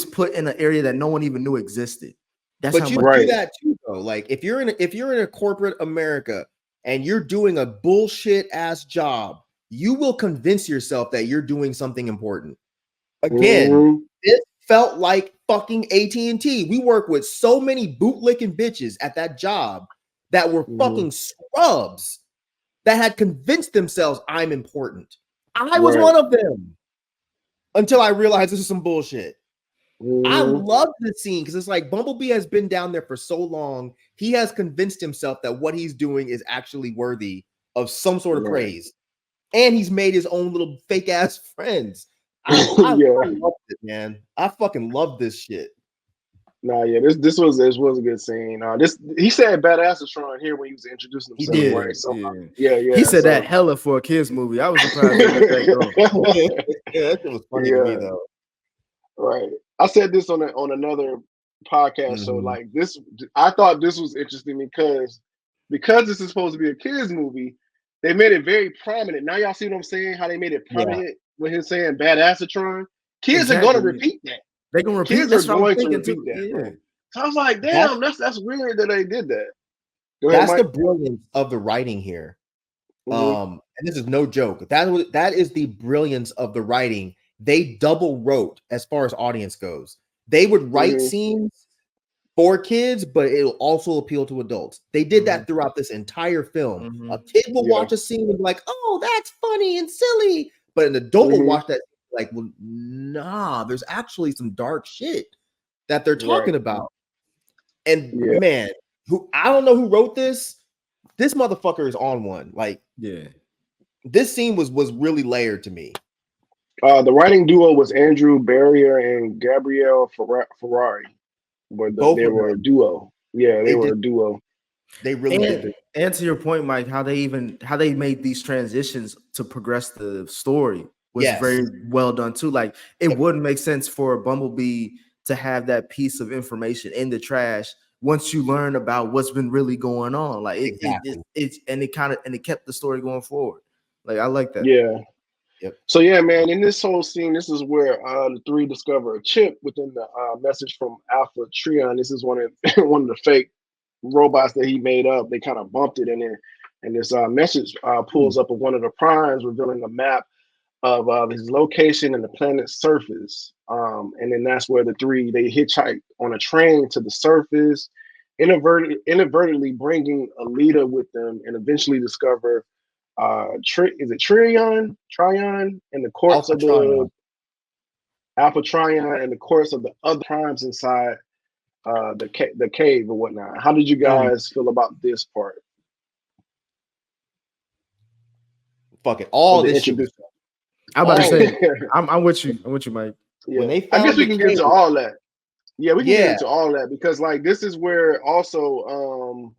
put in an area that no one even knew existed. That's but how you much do that too, though. Like if you're in a corporate America and you're doing a bullshit ass job, you will convince yourself that you're doing something important. Again, it felt like fucking AT&T. We work with so many bootlicking bitches at that job that were fucking scrubs that had convinced themselves I'm important. I was one of them until I realized this is some bullshit. I love this scene because it's like Bumblebee has been down there for so long. He has convinced himself that what he's doing is actually worthy of some sort of praise. And he's made his own little fake ass friends. I love it, man. I fucking love this shit. Nah, yeah, this was a good scene. He said "badassatron" here when he was introducing himself. He did, right? So, yeah. He said that hella for a kids movie. I was surprised he let that go. Yeah, that was funny to me though. Right. I said this on another podcast show. Like this, I thought this was interesting because this is supposed to be a kids movie. They made it very prominent. Now y'all see what I'm saying? How they made it prominent with him saying "badassatron." Kids are going to repeat that. They're gonna repeat. Kids that's are going to repeat that. Yeah. Bro. So I was like, damn, that's weird that they did that. That's the brilliance of the writing here. And this is no joke. That is the brilliance of the writing. They double wrote as far as audience goes. They would write scenes for kids, but it'll also appeal to adults. They did that throughout this entire film. A kid will watch a scene and be like, "Oh, that's funny and silly," but an adult will watch that like, "Well, nah, there's actually some dark shit that they're talking about." And man, I don't know who wrote this. This motherfucker is on one. Like, this scene was really layered to me. The writing duo was Andrew Barrier and Gabrielle Ferrari. They were a duo. Yeah, they were a duo. They really did it. And to your point, Mike, how they made these transitions to progress the story was very well done too. Like it wouldn't make sense for Bumblebee to have that piece of information in the trash once you learn about what's been really going on. Like it kept the story going forward. Like I like that. Yeah. Yep. So yeah, man, in this whole scene, this is where the three discover a chip within the message from Alpha Trion. This is one of the fake robots that he made up. They kind of bumped it in there, and this message pulls up of one of the primes, revealing a map of his location and the planet's surface. And then that's where the three they hitchhike on a train to the surface, inadvertently bringing a leader with them, and eventually discover. Is it Trion and the courts of the Alpha Trion and the courts of the other primes inside the cave or whatnot. How did you guys feel about this part? Fuck it, all this shit. I'm about to say, I'm with you. I'm with you, Mike. Yeah, I guess we can get into all that. Yeah, we can get into all that because like this is where also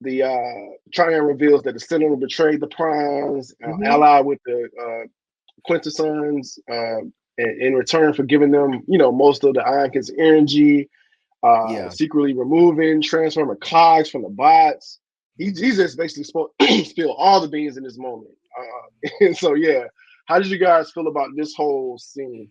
the Trion reveals that the Sentinel betrayed the Primes, allied with the Quintessons, in return for giving them, most of the Ion's energy, secretly removing Transformer cogs from the bots. He just basically spill all the beans in this moment. And so, yeah, how did you guys feel about this whole scene?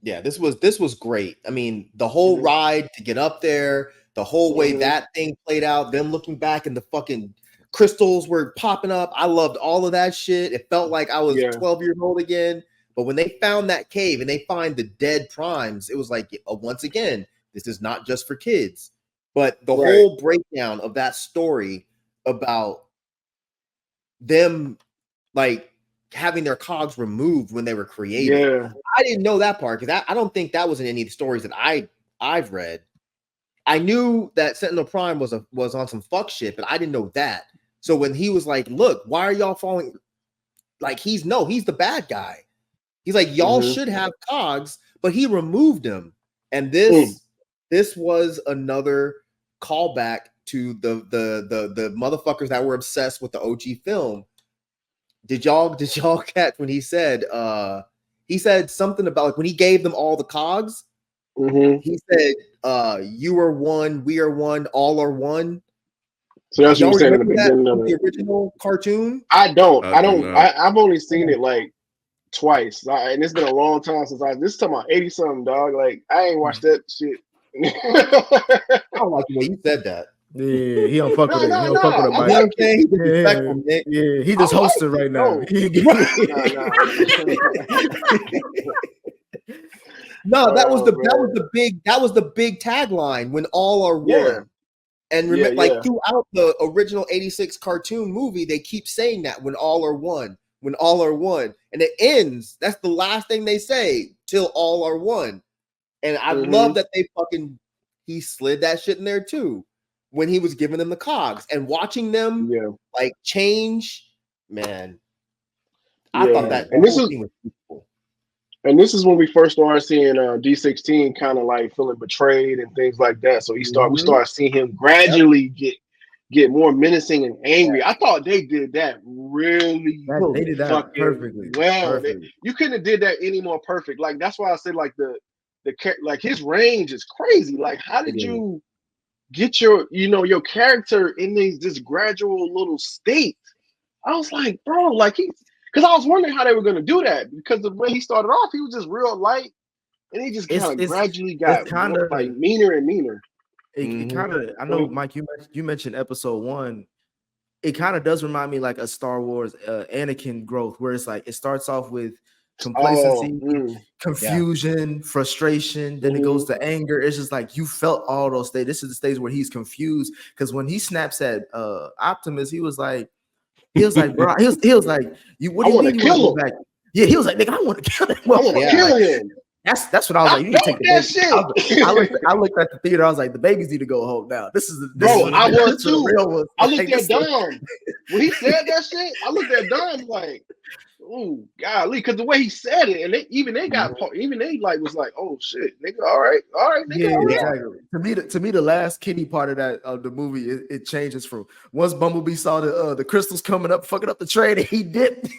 Yeah, this was great. I mean, the whole ride to get up there. The whole way that thing played out, them looking back and the fucking crystals were popping up. I loved all of that shit. It felt like I was 12 years old again. But when they found that cave and they find the dead primes, it was like, once again, this is not just for kids. But the whole breakdown of that story about them like having their cogs removed when they were created. Yeah. I didn't know that part because I don't think that was in any of the stories that I've read. I knew that Sentinel Prime was on some fuck shit, but I didn't know that. So when he was like, "Look, why are y'all falling?" Like he's the bad guy. He's like, y'all should have cogs, but he removed them. And this was another callback to the motherfuckers that were obsessed with the OG film. Did y'all catch when he said something about like when he gave them all the cogs? He said, "You are one, we are one, all are one." So that's what Y'all you said in the remember that beginning from of the it. original cartoon? I don't. not. I've only seen it like twice, and it's been a long time since this is talking about 80 something, dog. Like I ain't watched that shit. I don't like the way you said that. Yeah, he don't fuck with it. He don't No. fuck with it, I Mike. like it. He's disrespectful, Nick. Yeah, he just I like hosted it, right now. No, No. that was the big tagline when all are one. Yeah. And remember, like throughout the original 86 cartoon movie, they keep saying that when all are one, when all are one. And it ends. That's the last thing they say till all are one. And I love that he slid that shit in there too when he was giving them the cogs and watching them like change, man. I thought that and this whole is thing was beautiful. And this is when we first started seeing D16 kind of like feeling betrayed and things like that. So we started seeing him gradually get more menacing and angry. I thought they did that really They did that fucking perfectly. well. You couldn't have did that any more perfect. Like that's why I said like the like his range is crazy. Like how did you get your character in this gradual little state? I was like, bro, like because I was wondering how they were going to do that because the way he started off, he was just real light, and he just kind of gradually got more, like meaner and meaner. It kind of, I know, Mike, you mentioned episode 1. It kind of does remind me like a Star Wars Anakin growth, where it's like it starts off with complacency, confusion, frustration, then it goes to anger. It's just like you felt all those stages. This is the stage where he's confused because when he snaps at Optimus, he was like, bro, he was like, what do you mean you want to go back? Yeah, he was like, nigga, I want to kill him. I want to kill him. That's what I was like. You need to take the baby. Shit. I looked at the theater. I was like, the babies need to go home now. This is I was too. Real one. I looked at Dom when he said that shit. I looked at Dom like, oh golly, because the way he said it, and they like was like, oh shit, nigga, all right, nigga, yeah, all right. Exactly. To me, the last kitty part of the movie, it changes from once Bumblebee saw the crystals coming up, fucking up the train, and he dipped.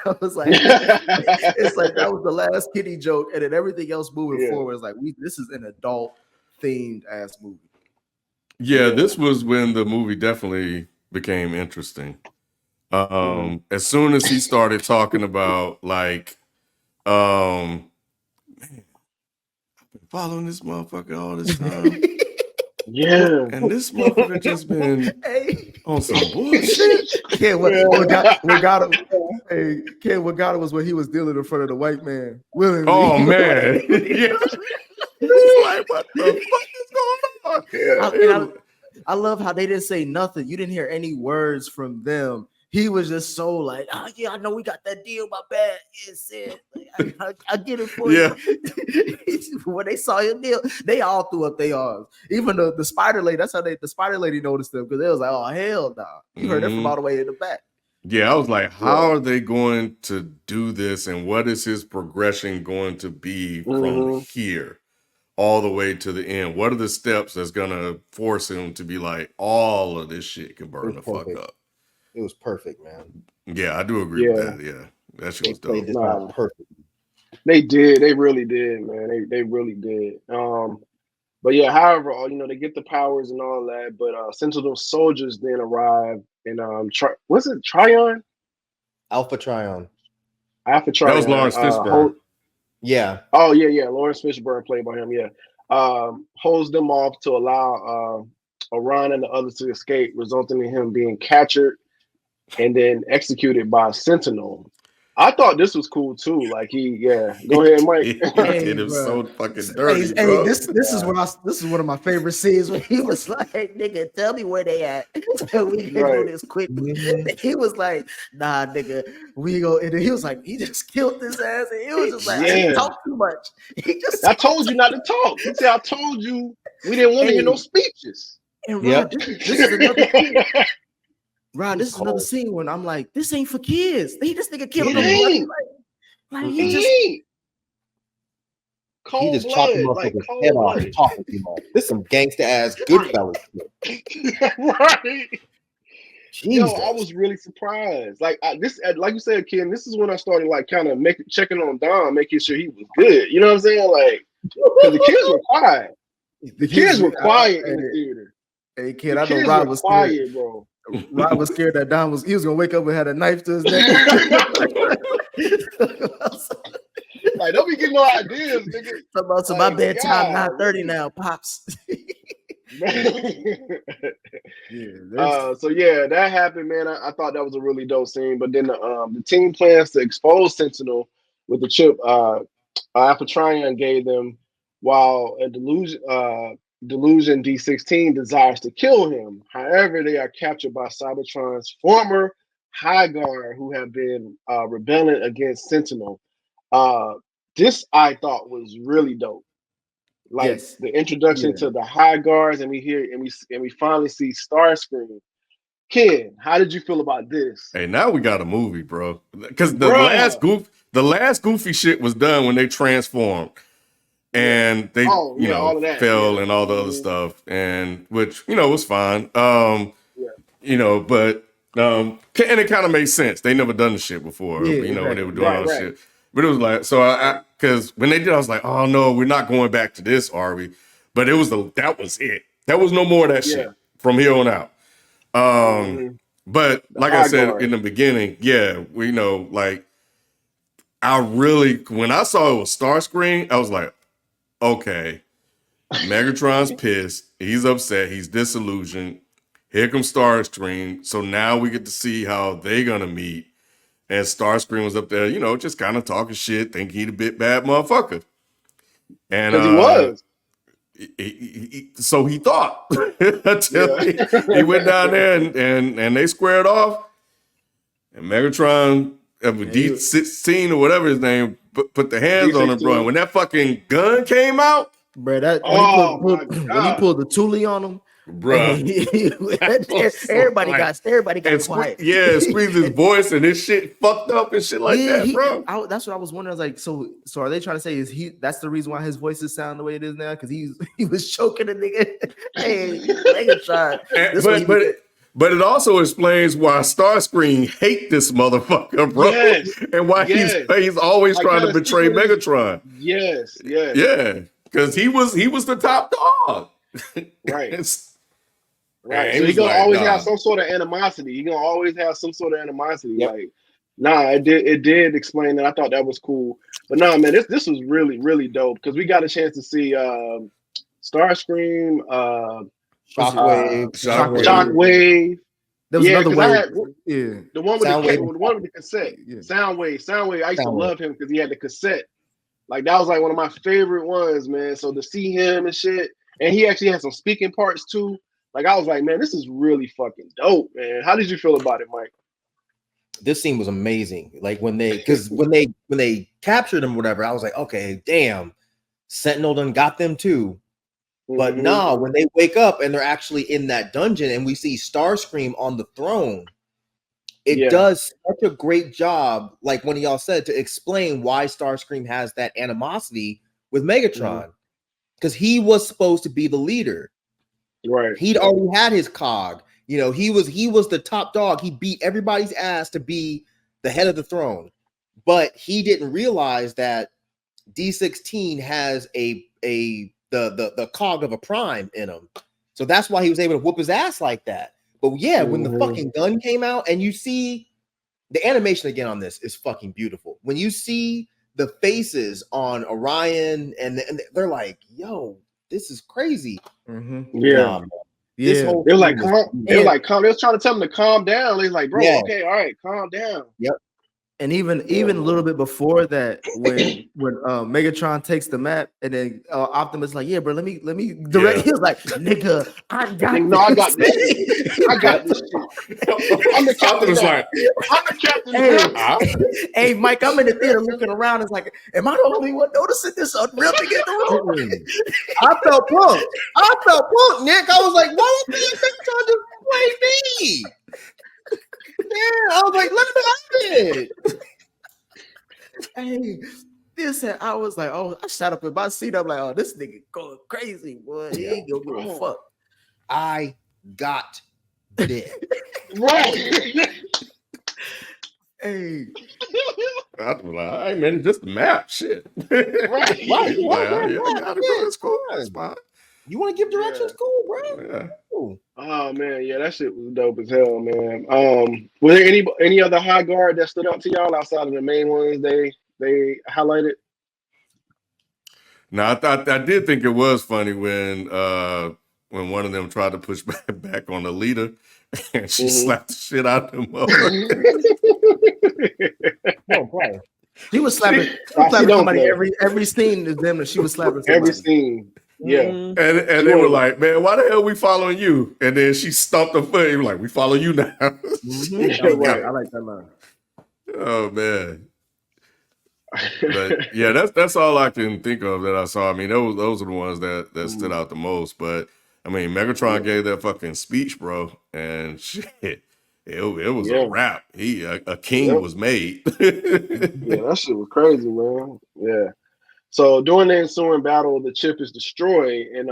I was like, it's like that was the last kitty joke, and then everything else moving forward is like, this is an adult themed ass movie. Yeah, this was when the movie definitely became interesting. As soon as he started talking about like, man, I've been following this motherfucker all this time. Yeah, and this motherfucker just been on some bullshit. What got him? Hey, Ken, what got him was when he was dealing in front of the white man. Willingly. Oh man, yeah. Like, what the fuck is going on? I love how they didn't say nothing. You didn't hear any words from them. He was just so like, oh yeah, I know we got that deal. My bad. Like, I get it for you. When they saw your deal, they all threw up their arms. Even the spider lady. That's how the spider lady noticed them because they was like, oh hell nah. You heard it from all the way in the back. Yeah, I was like, how are they going to do this, and what is his progression going to be from here all the way to the end? What are the steps that's gonna force him to be like, all of this shit can burn the fuck up? It was perfect, man. Yeah, I do agree with that. Yeah, that shit was dope. This perfect. They did. They really did, man. They really did. But yeah, however, they get the powers and all that. But Sentinel soldiers then arrive and was it Tryon? Alpha Tryon. Alpha Tryon. That was Lawrence Fishburne. Yeah. Oh yeah. Lawrence Fishburne played by him. Yeah. Holds them off to allow Orion and the others to escape, resulting in him being captured and then executed by Sentinel. I thought this was cool too. Like go ahead, Mike. He Hey, did him bro. so fucking Hey, dirty, hey, bro. this is this is one of my favorite scenes when he was like, "Nigga, tell me where they at, so we can do Right. this quick." Mhm. He was like, "Nah, nigga, we go." And then he was like, "He just killed his ass," and he was just like, "He Yeah. talked too much." He just I talked told you not to talk. He said, I told you we didn't want to hear no Hey, speeches. and Yep. Rod, this is another scene. Rod, He's this is another cold. scene when I'm like, "This ain't for kids." This nigga killed It him, buddy. ain't. Like he It Mm-mm. just ain't. He Cold just chopped the blood. Like motherfucker's head cold off blooded. talking too much. This some gangsta ass Goodfellas shit. Right. Yo, I Jesus. was really surprised. Like like you said, Ken, this is when I started like kind of checking on Don, making sure he was good. You know what I'm saying? Like, because the kids were quiet. The kids were quiet in the theater. Hey, kid, The I know kids Rod were was scared. quiet, bro. Rod was scared that Don he was gonna wake up and had a knife to his neck. Like, don't be getting no ideas, nigga. So my Like, bedtime God, 9:30 now, pops. So yeah, that happened, man. I thought that was a really dope scene. But then the team plans to expose Sentinel with the chip Alpha Trion gave them, while a Delusion D16 desires to kill him. However, they are captured by Cybertron's former High Guard who have been rebelling against Sentinel. This I thought was really dope. Like Yes. the introduction to the High Guards, and we finally see Starscream. Ken, how did you feel about this? Hey, now we got a movie, bro. Because the Bruh. last goofy shit was done when they transformed. And they, Oh, yeah, all of that. fell Yeah. and all the other Mhm. stuff, and which was fine. Yeah. But and it kind of made sense. They never done the shit before. Yeah, When they exactly. were doing all Right. shit. But it was like, so because when they did, I was like, oh no, we're not going back to this, are we? But that was it. That was no more of that Yeah. shit from here on out. But The like I High said Guard. in the beginning, yeah, we know, like when I saw it was Starscream, I was like, okay, Megatron's pissed. He's upset. He's disillusioned. Here comes Starscream. So now we get to see how they gonna meet. And Starscream was up there, just kind of talking shit, thinking he the bit bad motherfucker. And Because he was. so he thought until Yeah. he went down there and they squared off. And Megatron, D16 or whatever his name, put the hands on him, bro. And when that fucking gun came out, Bro, that Oh my when he God. pulled the Thule on him, bro. everybody got quiet. Squeeze his voice and his shit fucked up and shit like that, bro. That's what I was wondering. I was like, so are they trying to say that's the reason why his voice is sound the way it is now? Because he was choking a nigga. Hey, Megatron. But it also explains why Starscream hate this motherfucker, bro. Yes. And why he's always Like, trying to kinda betray secretly- Megatron. Yes. Yeah. Because he was the top dog. Right. Right. So he's gonna always have some sort of animosity. He's gonna always have some sort of animosity. Yep. Like, it did explain that. I thought that was cool. But man, this was really, really dope because we got a chance to see Starscream, Shockwave. There was another wave. The one with the cassette. Yeah. Soundwave. I used to love him because he had the cassette. Like that was like one of my favorite ones, man. So to see him and shit, and he actually had some speaking parts too. Like I was like, man, this is really fucking dope, man. How did you feel about it, Mike? This scene was amazing. Like when they captured him, whatever, I was like, okay, damn, Sentinel done got them too. But no, when they wake up and they're actually in that dungeon and we see Starscream on the throne, it does such a great job, like when y'all said, to explain why Starscream has that animosity with Megatron. Because he was supposed to be the leader. Right. He'd already had his cog. He was the top dog. He beat everybody's ass to be the head of the throne. But he didn't realize that D16 has the cog of a prime in him. So that's why he was able to whoop his ass like that. But yeah, when the fucking gun came out and you see the animation again on this is fucking beautiful. When you see the faces on Orion and they're like, yo, this is crazy. Yeah. This whole they're like, calm. They were trying to tell him to calm down. They're like, bro, okay, all right, calm down. Yep. And even a little bit before that, when Megatron takes the map, and then Optimus like, yeah, bro, let me direct. Yeah. He was like, nigga, I got No, I got this shit. I got this shit. I'm the captain Optimus now. like, I'm the captain. Hey, hey, Mike, I'm in the theater looking around. It's like, am I the only one noticing this unreal thing in the room? I felt punked, Nick. I was like, why would Megatron just play me? Yeah, I was like, let him have it. Hey, this and I was like, oh, I shot up in my seat. I'm like, oh, this nigga going crazy, boy. He ain't gonna give a fuck. I got dead. Right. Hey, I was like, all right, man, just the map, shit. Right. Like, oh, yeah, I got it, bro. It's cool. fine. It's fine. You want to give directions? Yeah. Cool, bro. Yeah. Cool. Oh man, yeah, that shit was dope as hell, man. Was there any other high guard that stood out to y'all outside of the main ones they highlighted? Now, I did think it was funny when one of them tried to push back on the leader, and she slapped the shit out of him. No, play. she was slapping, don't somebody play. every scene is them that she was slapping somebody. Every scene, yeah. Mhm. And they were like, man, why the hell we following you? And then she stomped her foot. He was like, we follow you now. Mhm. Right. I like that line. Oh man. But yeah, that's all I can think of that I saw. I mean, those are the ones that stood out the most. But I mean, Megatron gave that fucking speech, bro, and shit, it was a wrap. A king was made. Yeah, that shit was crazy, man. Yeah. So during the ensuing battle, the chip is destroyed, and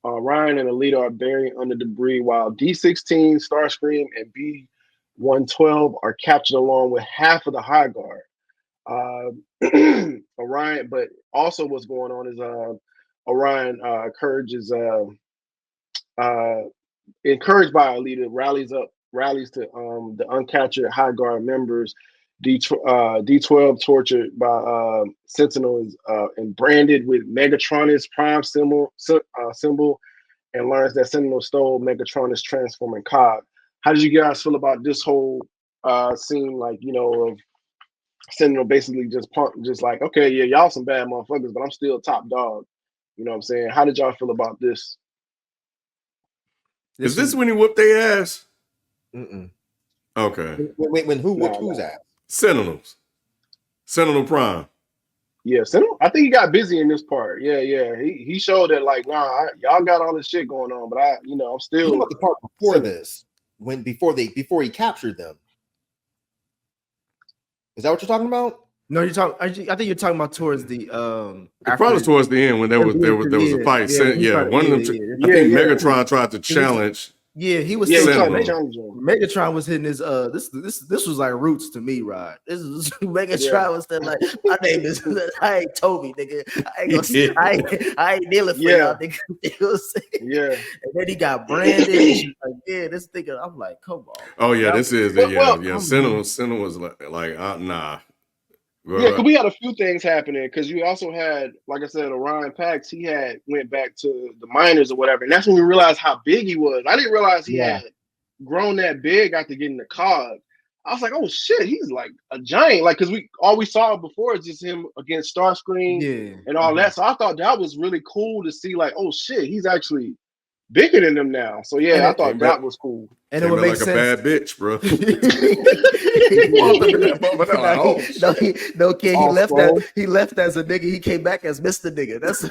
Ryan and Alita are buried under debris, while D-16, Starscream, and B-112 are captured along with half of the High Guard. Orion, but also what's going on is Orion encourages encouraged by Alita, rallies to the uncaptured High Guard members. D12 tortured by Sentinel is and branded with Megatron's Prime symbol, and learns that Sentinel stole Megatron's transforming cog. How did you guys feel about this whole scene? Like, you know, of Sentinel basically just like, okay, yeah, y'all some bad motherfuckers, but I'm still top dog. You know what I'm saying? How did y'all feel about this? Is this when he whooped their ass? Mm-mm. Okay. When who whooped whose ass? Sentinels. Sentinel Prime. Yeah, Sentinel. I think he got busy in this part. Yeah. He showed that like, nah, y'all got all this shit going on, but I'm still. You know what the part before this, before he captured them. Is that what you're talking about? No, I think you're talking about towards the Probably towards the end when there was a fight. One of them. I think Megatron tried to challenge. He was Megatron was hitting his this was like roots to me, Rod. This is Megatron was still like, my name is I ain't Toby, nigga. I ain't dealing for y'all, nigga. And then he got branded. Like, this nigga. I'm like, come on. Oh yeah, this is it. Sentinel was like nah. Yeah, because we had a few things happening. Because you also had, like I said, Orion Pax. He went back to the miners or whatever, and that's when we realized how big he was. I didn't realize he had grown that big after getting the cog. I was like, oh shit, he's like a giant. Like, because all we saw before is just him against Starscream and all that. So I thought that was really cool to see. Like, oh shit, he's actually bigger than them now. So yeah, I thought that was cool. And it would make sense. A bad bitch, bro. No kid. He left as a nigga. He came back as Mr. Nigga. That's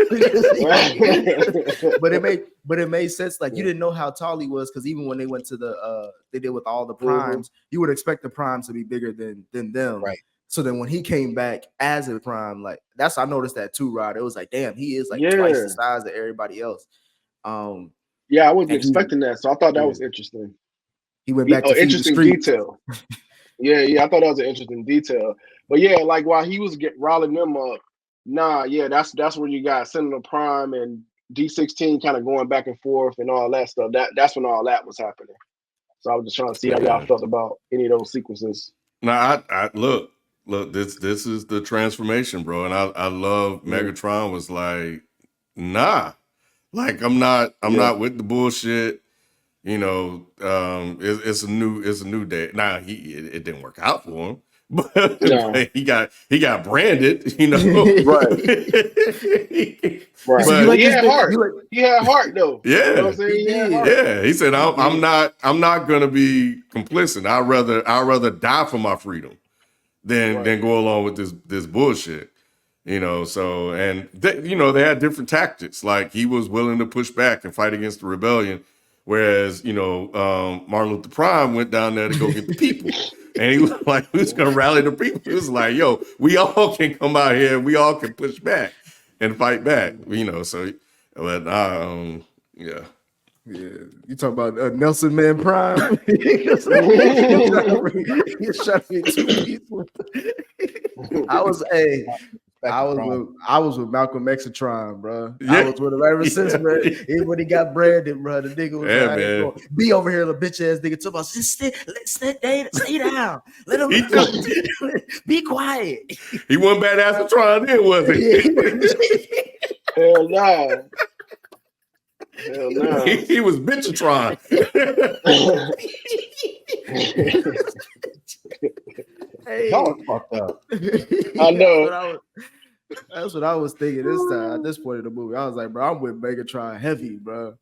but it made sense. Like, you didn't know how tall he was, because even when they went to they did with all the primes, you would expect the primes to be bigger than them. Right. So then when he came back as a prime, like I noticed that too, Rod. It was like, damn, he is like twice the size of everybody else. Yeah, I wasn't expecting that, so I thought that was interesting. He went back to interesting detail. Yeah, I thought that was an interesting detail. But yeah, like while he was riling them up, that's where you got Sentinel Prime and D-16 kind of going back and forth and all that stuff. That's when all that was happening. So I was just trying to see how y'all felt about any of those sequences. Now, I look, this is the transformation, bro, and I love Megatron was like, nah. Like, I'm not with the bullshit. You know, it's a new day. Now it didn't work out for him, but, No. but he got branded, you know. Right. Right. So you But like he this had nigga? heart. You like? He had heart though. You know what yeah, I'm saying? He had He heart. did. yeah. He said, He I'm did. not gonna be complicit. I'd rather die for my freedom than Right. go along with this bullshit. You know, so and they had different tactics. Like he was willing to push back and fight against the rebellion, whereas Martin Luther Prime went down there to go get the people, and he was like, "Who's gonna rally the people?" He was like, "Yo, we all can come out here, and we all can push back and fight back." You know, so but yeah. Yeah, you talking about Nelson Man Prime? He was trying to be two people. I was with Malcolm X and Tron, bro. I Yeah. was with him ever since, Yeah. man. Even when he got branded, bro, the nigga was Yeah, like, I ain't man. going be over here, little bitch ass nigga. Talk about stay down. Let him be quiet. He wasn't badass at trying then, was he? Hell nah. Hell nah. He was bitchatron. Hey, Y'all are fucked up. I know. That's what I was thinking this time. At this point in the movie, I was like, bro, I'm with Megatron heavy, bro.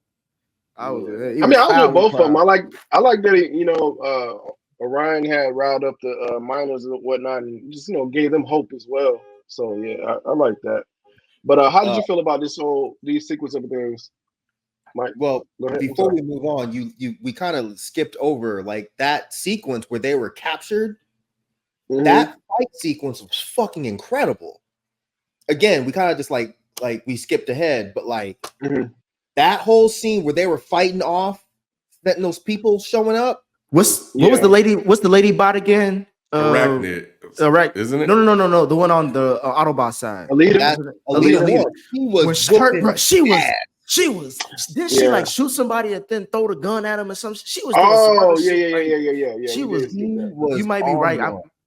I was with both of them. I like that Orion had riled up the miners and whatnot, and just gave them hope as well. So yeah, I like that. But how did you feel about these sequence of things, Mike? Well, Go ahead. before we move on, we kind of skipped over like that sequence where they were captured. Mm-hmm. That fight sequence was fucking incredible. Again, we kind of just like we skipped ahead, but like that whole scene where they were fighting off those people showing up. What's the lady bot again? Arachnid. Isn't it? No. The one on the Autobot side. Alita. She was. Didn't she like shoot somebody and then throw the gun at him or something? She was. Yeah. She was. You might be right.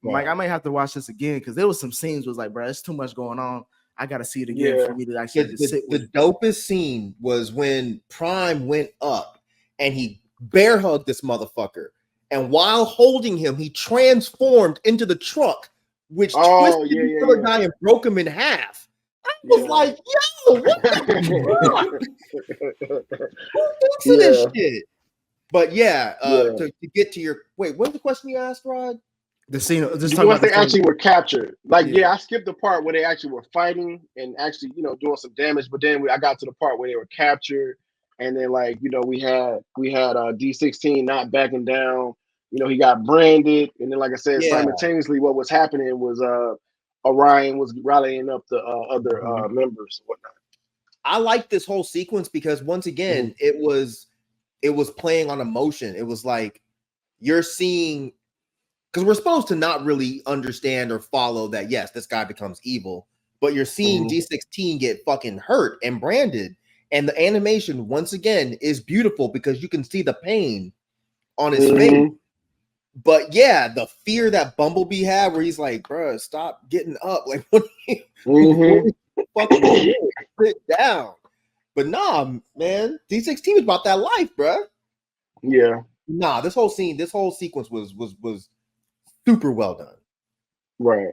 Mike, I might have to watch this again because there was some scenes was like, bro, it's too much going on. I gotta see it again for me to actually sit with the dopest scene was when Prime went up and he bear hugged this motherfucker, and while holding him, he transformed into the truck, which twisted the other guy and broke him in half. I was like, yo, what the fuck? Who thinks of this shit? But to get to your what's the question you asked, Rod? The scene, once they actually were captured. Like, I skipped the part where they actually were fighting and actually, doing some damage. But then I got to the part where they were captured, and then we had D16 not backing down. He got branded, and then like I said, simultaneously, what was happening was Orion was rallying up the other members and whatnot. I like this whole sequence because once again, it was playing on emotion. It was like you're seeing. Because we're supposed to not really understand or follow that, yes, this guy becomes evil, but you're seeing D16 get fucking hurt and branded. And the animation, once again, is beautiful because you can see the pain on his face. But yeah, the fear that Bumblebee had where he's like, bro, stop getting up. Like, what fucking sit down. But nah, man, D16 was about that life, bro. Yeah. Nah, this whole sequence was super well done. Right.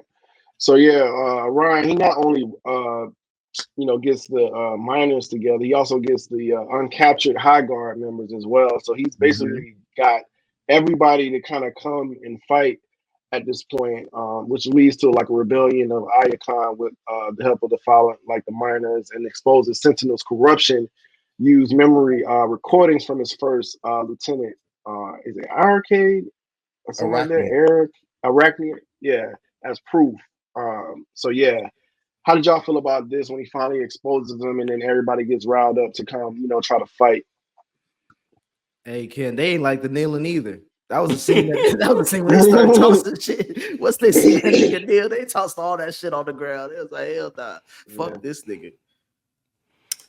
So Ryan, he not only gets the miners together, he also gets the uncaptured High Guard members as well. So he's basically got everybody to kind of come and fight at this point, which leads to like a rebellion of Ayakon with the help of the Fallen, like the miners, and exposes Sentinel's corruption. Use memory recordings from his first lieutenant. Is it Arcade or something like that? Eric Arachnian, as proof. How did y'all feel about this when he finally exposes them and then everybody gets riled up to come, try to fight? Hey, Ken, they ain't like the kneeling either. That was a scene. That was a scene when they started tossing shit. Once they see that nigga kneel, they tossed all that shit on the ground. It was like, hell nah, fuck this nigga.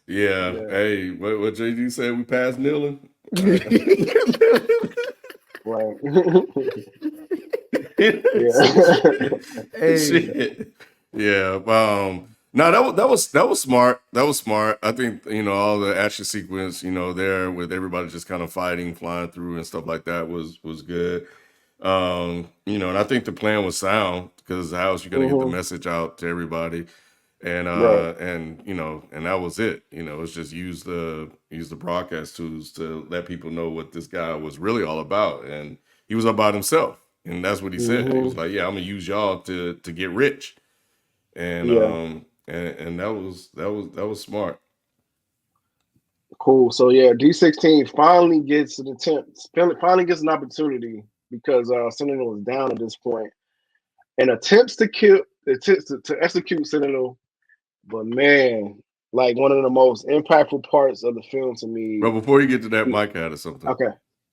Yeah. Hey, what JD said? We passed kneeling. Right. Hey. Shit. Yeah. No, that was smart. That was smart. I think all the action sequence, there with everybody just kind of fighting, flying through and stuff like that was good. You know, and I think the plan was sound because how else you gonna get the Mhm. message out to everybody? Right. And you know, and that was it. You know, it's just use the broadcast tools to let people know what this guy was really all about. And he was about himself. And that's what he said. He was Mhm. like, yeah, I'm gonna use y'all to get rich. And Yeah. and that was smart. Cool. So yeah, D16 finally gets an attempt. Finally gets an opportunity because Sentinel is down at this point, and attempts to execute Sentinel. But man, like one of the most impactful parts of the film to me. But before you get to that, Mike had something. Okay.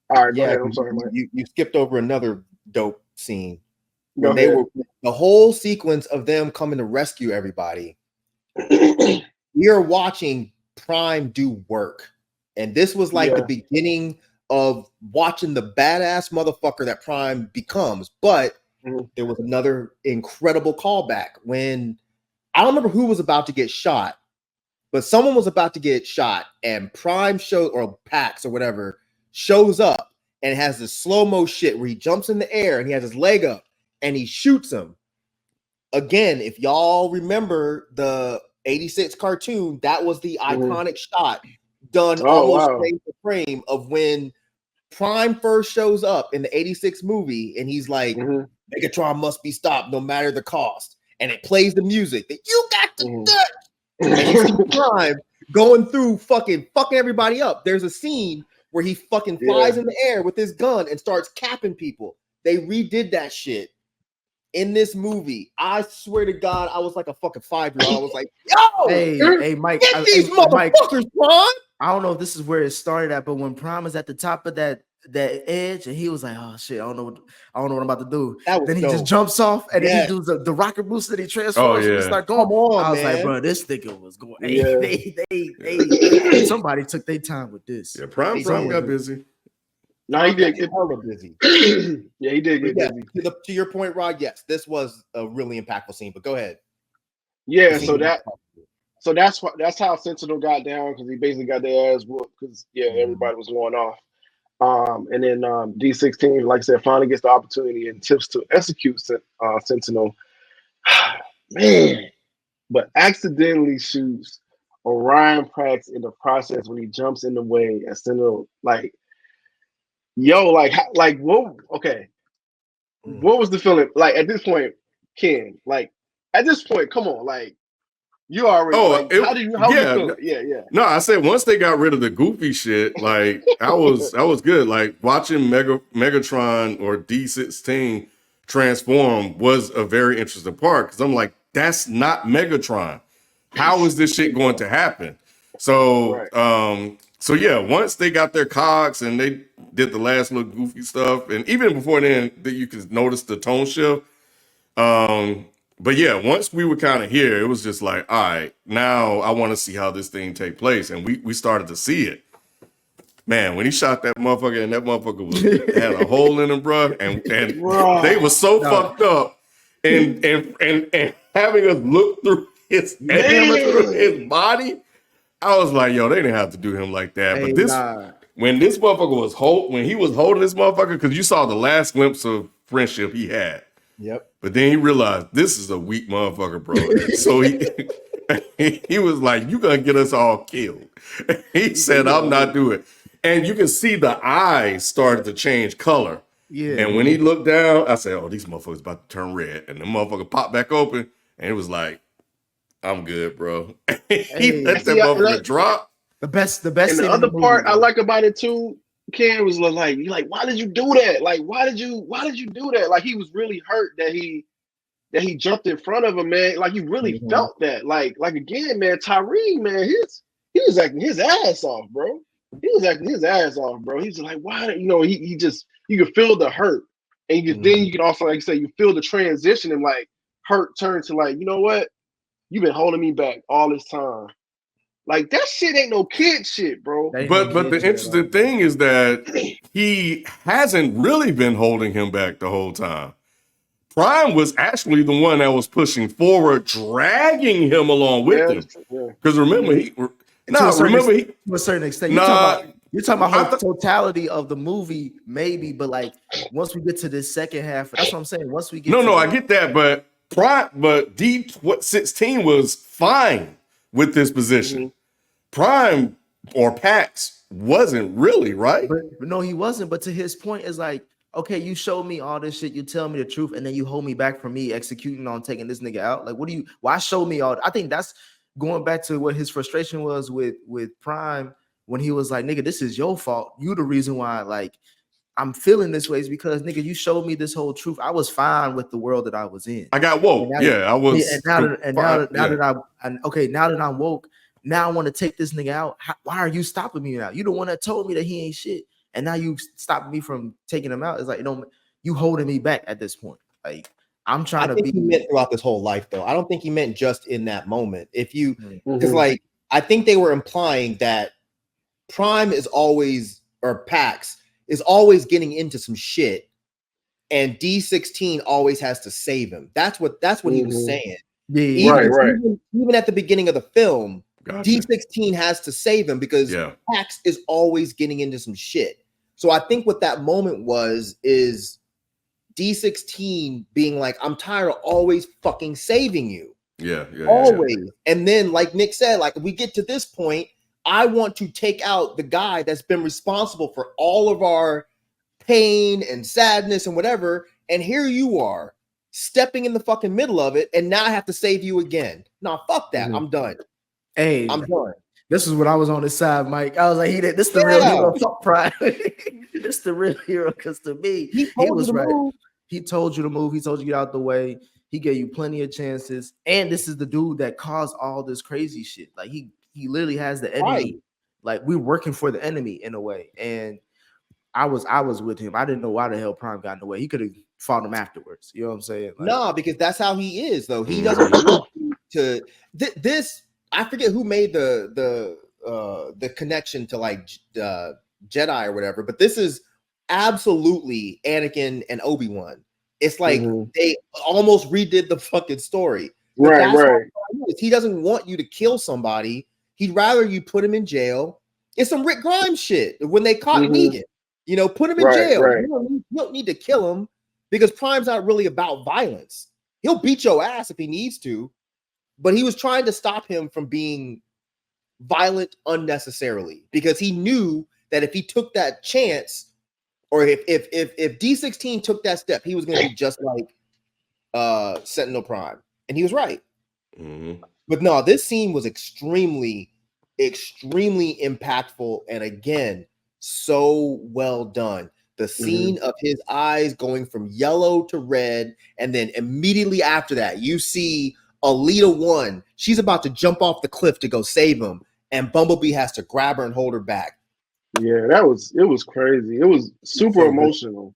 All right. Go Yeah, ahead. I'm sorry, Mike. you skipped over another dope scene Go when they ahead. were the whole sequence of them coming to rescue everybody. We are watching Prime do work, and this was like the Yeah. beginning of watching the badass motherfucker that Prime becomes. But Mhm. there was another incredible callback when I don't remember who was about to get shot, but someone was about to get shot, and Prime shows, or Pax or whatever, shows up and has this slow-mo shit where he jumps in the air and he has his leg up and he shoots him. Again, if y'all remember the 86 cartoon, that was the iconic shot done Oh almost wow. frame for frame of when Prime first shows up in the 86 movie and he's like, Mhm. Megatron must be stopped no matter the cost. And it plays the music that you got to Mhm. touch. And you see Prime going through fucking everybody up. There's a scene where he fucking flies Yeah. in the air with his gun and starts capping people. They redid that shit in this movie. I swear to God, I was like a fucking 5-year-old. I was like, yo, Hey, Mike. get these Mike. motherfuckers, Prime. I don't know if this is where it started at, but when Prime was at the top of that edge, and he was like, "Oh shit, I don't know what I'm about to do." That was Then he just dope. jumps off, and then he Yes. does the rocket boost that he Oh transforms. And he yeah. start going. Come on, I was man. like, "Bro, this nigga was going." Yeah. They somebody took their time with this. Yeah, Prime got busy. No, he Prime did. got hella busy. Yeah, he did But get yeah, busy. to your point, Rod, yes, this was a really impactful scene. But go ahead. Yeah. The So scene- that's how Sentinel got down because he basically got their ass whooped because everybody was going off. And then D16, like I said, finally gets the opportunity and tips to execute Sentinel. Man, but accidentally shoots Orion Prax in the process when he jumps in the way and Sentinel like, what? Okay, what was the feeling like at this point, Ken? Like at this point, come on, like you already Oh, like how was you feeling? Yeah, yeah. No, I said once they got rid of the goofy shit, like I was good. Like watching Megatron or D16 transform was a very interesting part because I'm like, that's not Megatron. How is this shit going to happen? So Right. so yeah, once they got their cogs and they did the last little goofy stuff, and even before then, that you could notice the tone shift. But yeah, once we were kind of here, it was just like, all right, now I want to see how this thing take place, and we started to see it. Man, when he shot that motherfucker, and that motherfucker had a hole in him, bro, and they Bruh. were so No. fucked up, and having us look through his camera through his body, I was like, yo, they didn't have to do him like that. Hey, But this, nah. when this motherfucker when he was holding this motherfucker, because you saw the last glimpse of friendship he had. Yep. But then he realized this is a weak motherfucker, bro. So he was like, "You gonna get us all killed?" He said, "I'm not doing it." And you can see the eyes started to change color. Yeah. And when he looked down, I said, "Oh, these motherfuckers about to turn red." And the motherfucker popped back open, and it was like, "I'm good, bro." He let that See, motherfucker drop. The best and scene the in other the movie, part I bro. like about it too, Ken was like, you like, why did you do that? Like, why did you do that? Like he was really hurt that he jumped in front of him, man. Like you really felt that. Like again, man, Tyree, man, he was acting his ass off, bro. He was acting his ass off, bro. He's like, why? He just you could feel the hurt, and then you can also, like you say, you feel the transition and like hurt turn to like, you know what? You've been holding me back all this time. Like that shit ain't no kid shit, bro. But the interesting thing is that he hasn't really been holding him back the whole time. Prime was actually the one that was pushing forward, dragging him along with him. Because remember, to a certain extent. You talking about You're talking about I whole th- totality of the movie, maybe, but like once we get to this second half, that's what I'm saying. Once we get no, to no, I the, get that, but D16 was fine with this position. Prime or Pax wasn't really, right? but no, he wasn't. But to his point is like, okay, you showed me all this shit, you tell me the truth, and then you hold me back from me executing on taking this nigga out. Like, what do you? Why show me all? I think that's going back to what his frustration was with Prime when he was like, nigga, this is your fault. You the reason why, like, I'm feeling this way is because nigga, you showed me this whole truth. I was fine with the world that I was in. I got And woke. now, Yeah, I yeah, was. now that now that I'm woke, now I want to take this nigga out. Why are you stopping me now? You the one that told me that he ain't shit, and now you stopping me from taking him out. It's like you holding me back at this point. Like I'm trying I to think be. he meant throughout this whole life, though. I don't think he meant just in that moment. If you, because Mhm. like, I think they were implying that Prime is always, or Pax is always getting into some shit, and D16 always has to save him. That's what he was saying. Yeah, Right, right. Even at the beginning of the film, Gotcha. D16 has to save him because Yeah. Pax is always getting into some shit. So I think what that moment was is D16 being like, I'm tired of always fucking saving you. Yeah. Always. And then, like Nick said, like if we get to this point, I want to take out the guy that's been responsible for all of our pain and sadness and whatever. And here you are stepping in the fucking middle of it, and now I have to save you again. Nah, fuck that. I'm done. Hey, I'm done. this is what I was on his side, Mike. I was like, this the real hero. Fuck Prime. This the real hero because to me, he was right. Move. He told you to move. He told you to get out the way. He gave you plenty of chances. And this is the dude that caused all this crazy shit. Like he literally has the enemy. Right. Like we're working for the enemy in a way. And I was with him. I didn't know why the hell Prime got in the way. He could have fought him afterwards. You know what I'm saying? Like, No, because that's how he is, though. He doesn't want you to this. I forget who made the connection to like Jedi or whatever, but this is absolutely Anakin and Obi-Wan. It's like they almost redid the fucking story. But Right, right. He doesn't want you to kill somebody. He'd rather you put him in jail. It's some Rick Grimes shit. When they caught Negan, you know, put him in jail. Right. You don't need to kill him because Prime's not really about violence. He'll beat your ass if he needs to, but he was trying to stop him from being violent unnecessarily because he knew that if he took that chance, or if D16 took that step, he was going to be just like Sentinel Prime, and he was right. But no, this scene was extremely impactful, and again, so well done. The scene of his eyes going from yellow to red, and then immediately after that, you see Alita 1. She's about to jump off the cliff to go save him, and Bumblebee has to grab her and hold her back. Yeah, it was crazy. It was super emotional.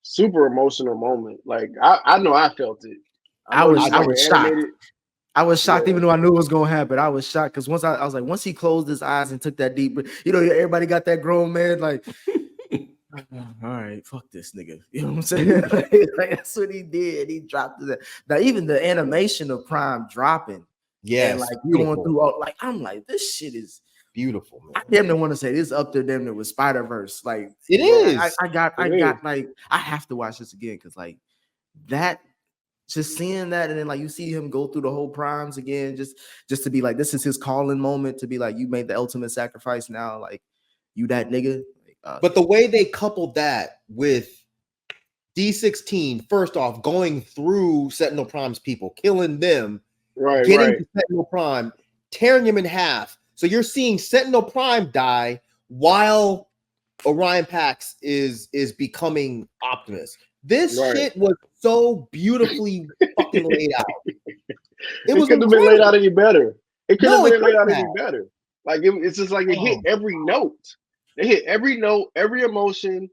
Super emotional moment. Like I know I felt it. I was shocked. animated. I was shocked, even though I knew it was gonna happen. I was shocked because once I was like, once he closed his eyes and took that deep, everybody got that grown man like, all right, fuck this nigga. You know what I'm saying? Like, that's what he did. He dropped it. Now even the animation of Prime dropping, and like going through all, like I'm like, this shit is beautiful, man. I damn near want to say this up there, damn near with Spider-Verse. Like it is. I got like I have to watch this again because like that. Just seeing that, and then like you see him go through the whole primes again, just to be like, this is his calling moment to be like, you made the ultimate sacrifice. Now, like you that nigga. But the way they coupled that with D16, first off, going through Sentinel Prime's people, killing them, getting to Sentinel Prime, tearing him in half. So you're seeing Sentinel Prime die while Orion Pax is becoming Optimus. This shit was so beautifully fucking laid out. It couldn't have been laid out any better. It couldn't have been laid out any better. Like it's just like it hit every note. It hit every note, every emotion.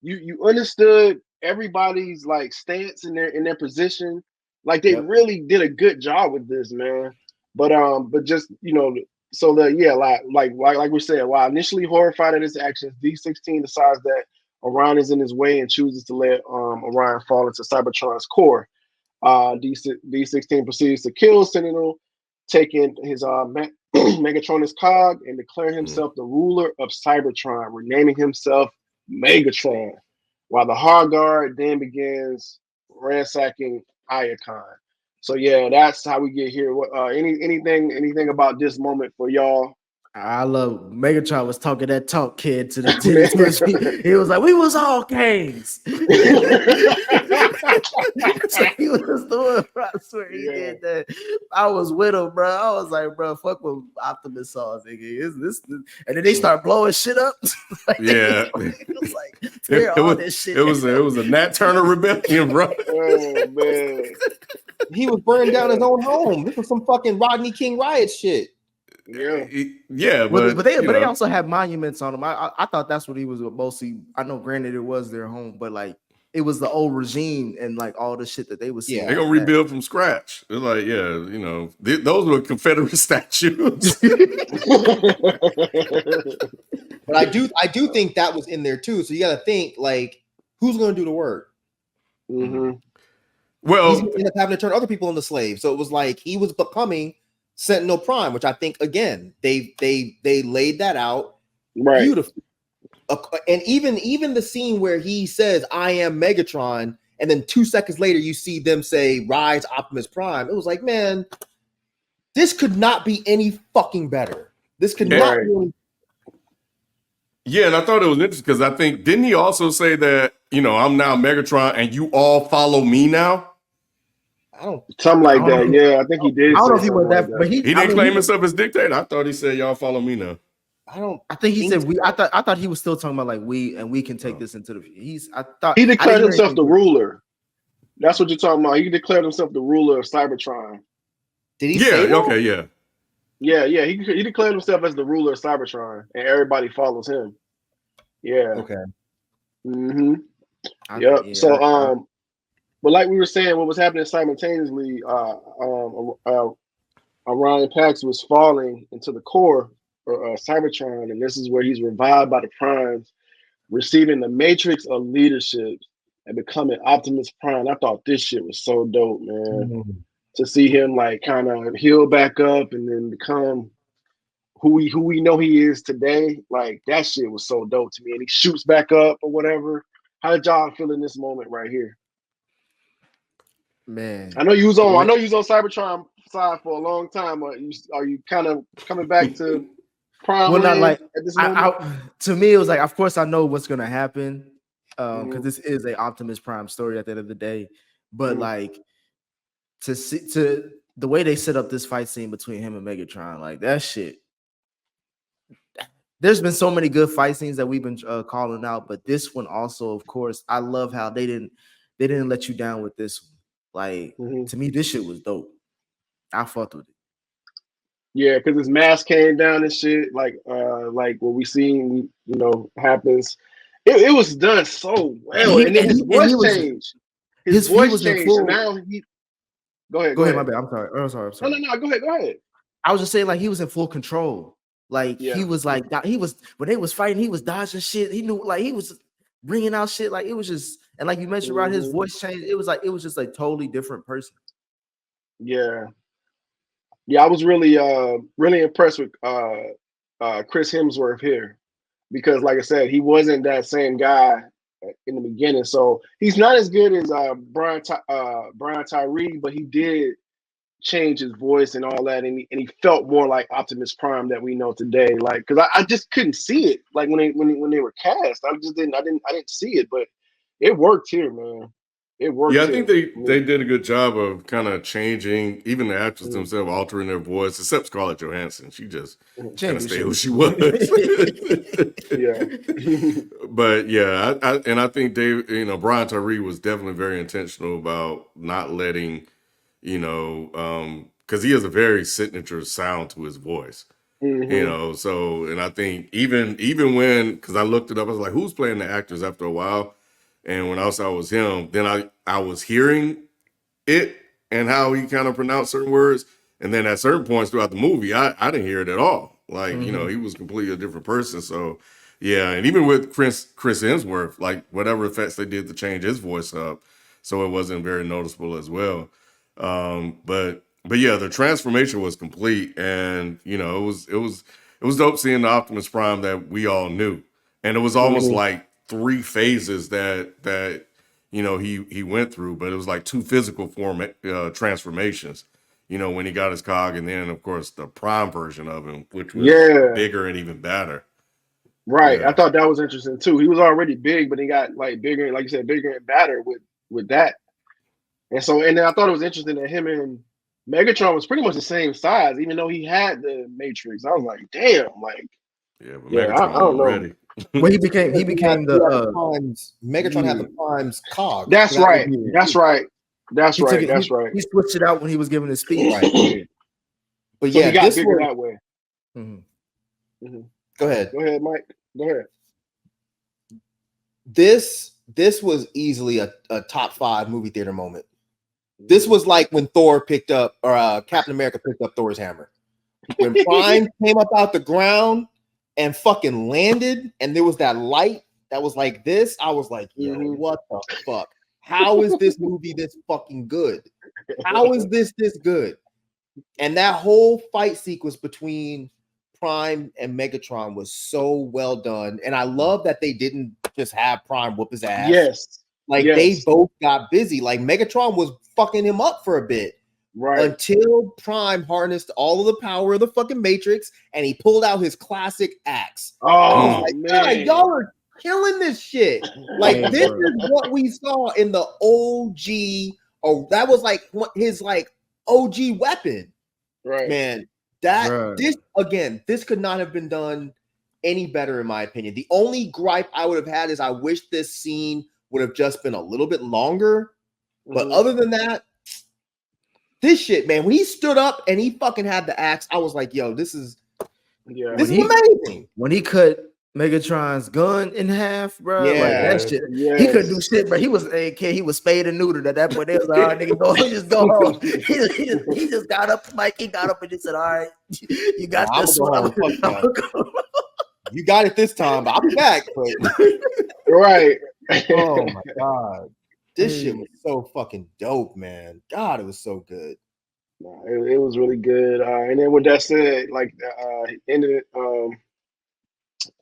You understood everybody's like stance in their position. Like they really did a good job with this, man. But just so that like we said, while initially horrified at his actions, D16 decides that Orion is in his way and chooses to let Orion fall into Cybertron's core. D16 proceeds to kill Sentinel, taking his Megatron is cog and declare himself the ruler of Cybertron, renaming himself Megatron, while the Hard Guard then begins ransacking Iacon. So yeah, that's how we get here. What anything about this moment for y'all? I love Megatron was talking that talk kid to the he was like, we was all kings. So he was doing, I swear he did that. I was with him, bro. I was like, bro, fuck what Optimus saw, nigga. Is this and then they start blowing shit up. Like, yeah. It was like tear all this shit. It was a Nat Turner rebellion, bro. Oh man. He was burning down his own home. This was some fucking Rodney King riot shit. Yeah, but they also had monuments on them. I thought that's what he was mostly. I know, granted, it was their home, but like it was the old regime and like all the shit that they was. Yeah, they're gonna rebuild from scratch. It's like, those were Confederate statues. But I do think that was in there too. So you got to think like, who's gonna do the work? Mm-hmm. Well, he's gonna end up having to turn other people into slaves. So it was like he was becoming Sentinel Prime, which I think again they laid that out beautifully. And even the scene where he says I am Megatron, and then 2 seconds later you see them say Rise Optimus Prime. It was like, man, this could not be any fucking better. This could not be. Yeah, and I thought it was interesting because I think didn't he also say that I'm now Megatron and you all follow me now? I don't something like that. Yeah, I think he did. I don't know if he was that, but he didn't claim himself as dictator. I thought he said y'all follow me now. I think he said we. I thought he was still talking about like we, and we can take this into the. I thought he declared himself the ruler. That's what you're talking about. He declared himself the ruler of Cybertron. Did he? Say that? Okay, yeah. Yeah. He declared himself as the ruler of Cybertron, and everybody follows him. Yeah. Okay. Mm-hmm. Yep. Yeah, so but like we were saying, what was happening simultaneously, Orion Pax was falling into the core of Cybertron, and this is where he's revived by the Primes, receiving the matrix of leadership and becoming Optimus Prime. I thought this shit was so dope, man. Mm-hmm. To see him like kind of heal back up and then become who we know he is today. Like that shit was so dope to me. And he shoots back up or whatever. How did y'all feel in this moment right here? Man, I know you was on Cybertron side for a long time. Are you kind of coming back to Prime? Well, not like at this moment. To me, it was like, of course, I know what's gonna happen because this is a Optimus Prime story at the end of the day. But like to the way they set up this fight scene between him and Megatron, like that shit. There's been so many good fight scenes that we've been calling out, but this one also, of course, I love how they didn't let you down with this one. Like to me, this shit was dope. I fucked with it. Yeah, because his mask came down and shit. Like what we seen, happens. It was done so well, and then his voice changed. His voice changed. So now he. Go ahead. My bad. I'm sorry. No. Go ahead. I was just saying, like he was in full control. Like he was like when they was fighting, he was dodging shit. He knew, like he was bringing out shit. Like it was just, and like you mentioned, right, his voice changed. It was just a totally different person. Yeah, I was really impressed with Chris Hemsworth here because, like I said, he wasn't that same guy in the beginning. So he's not as good as Brian Tyree, but he did change his voice and all that, and he felt more like Optimus Prime that we know today. Like, because I just couldn't see it. Like when they were cast, I didn't see it, but it worked here, man. It worked. Yeah, I think they did a good job of kind of changing, even the actors themselves, altering their voice, except Scarlett Johansson. She just kind of stayed who she was. Yeah. But yeah, I think Brian Tyree was definitely very intentional about not letting, because he has a very signature sound to his voice. So, and I think even when, because I looked it up, I was like, who's playing the actors after a while? And when I saw it was him, then I was hearing it and how he kind of pronounced certain words. And then at certain points throughout the movie, I didn't hear it at all. Like, he was completely a different person. So, yeah. And even with Chris Hemsworth, like whatever effects they did to change his voice up, so it wasn't very noticeable as well. But but yeah, the transformation was complete, and it was dope seeing the Optimus Prime that we all knew, and it was almost like 3 phases that he went through, but it was like 2 physical form transformations. When he got his cog, and then of course the Prime version of him, which was bigger and even badder. Right. Yeah. I thought that was interesting too. He was already big, but he got like bigger, like you said, bigger and badder with that. And then I thought it was interesting that him and Megatron was pretty much the same size, even though he had the Matrix. I was like, damn, like, Yeah, but yeah, I Megatron don't wasn't know. ready. Well, he became the Prime's Megatron had the Prime's cog. That's So that right. was- That's right. That's he took right. it, That's right. he switched it out when he was giving his speech. Right. But So yeah, he got this bigger was, that way. go ahead. Go ahead, Mike. Go ahead. This was easily a top 5 movie theater moment. This was like when Thor picked up, or Captain America picked up Thor's hammer. When Prime came up out the ground and fucking landed, and there was that light that was like this, I was like, yo, what the fuck? How is this movie this fucking good? How is this good? And that whole fight sequence between Prime and Megatron was so well done. And I love that they didn't just have Prime whoop his ass. Yes. Like they both got busy. Like Megatron was fucking him up for a bit. Right. Until Prime harnessed all of the power of the fucking Matrix and he pulled out his classic axe. Oh, like, man. y'all are killing this shit. Like this is what we saw in the OG. Oh, that was like his like OG weapon. Right. Man, this could not have been done any better in my opinion. The only gripe I would have had is I wish this scene would have just been a little bit longer. But other than that, this shit, man, when he stood up and he fucking had the axe, I was like, yo, this is amazing. When he cut Megatron's gun in half, bro, like that shit. Yes. He couldn't do shit, but he was he was spayed and neutered at that point. They was like, all right, nigga, go, just go home. He just got up, Mike. He got up and just said, all right, you got this one. You got it this time, but I'll be back. But... right. Oh my god. This shit was so fucking dope, man. God, it was so good. It was really good. And then with that said, like he ended it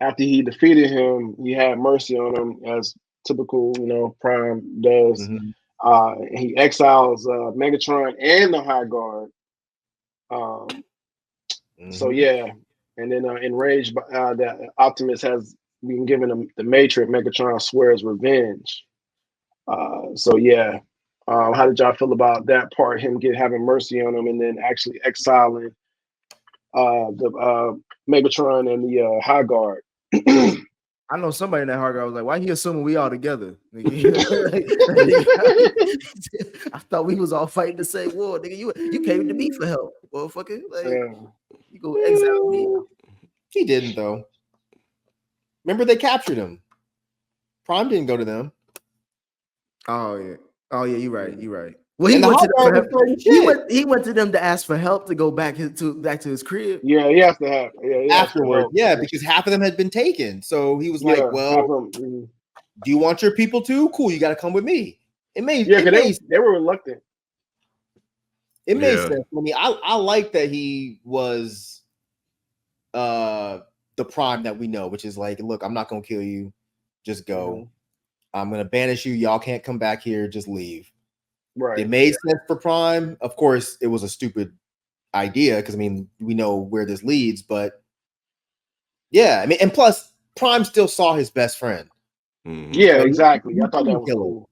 after he defeated him, he had mercy on him as typical, Prime does. He exiles Megatron and the High Guard. So yeah, and then enraged that Optimus has been given him the Matrix, Megatron swears revenge. So yeah, how did y'all feel about that part? Him having mercy on him, and then actually exiling the Megatron and the High Guard. I know somebody in that High Guard was like, "Why he assuming we all together?" I thought we was all fighting the same war, nigga. You came to me for help, motherfucker. Like you go exile me. He didn't though. Remember they captured him. Prime didn't go to them. Oh yeah, you're right. Well, he went to he went to them to ask for help to go back to his crib. Yeah, he has to have afterwards. Yeah, because half of them had been taken. So he was like, "Well, do you want your people too? Cool, you got to come with me." It made they were reluctant. It made sense. I mean, I like that he was the Prime that we know, which is like, look, I'm not gonna kill you, just go. I'm gonna banish you. Y'all can't come back here. Just leave. Right. It made sense for Prime. Of course, it was a stupid idea because I mean we know where this leads, but yeah, I mean, and plus Prime still saw his best friend. Yeah, so exactly. I thought that was cool.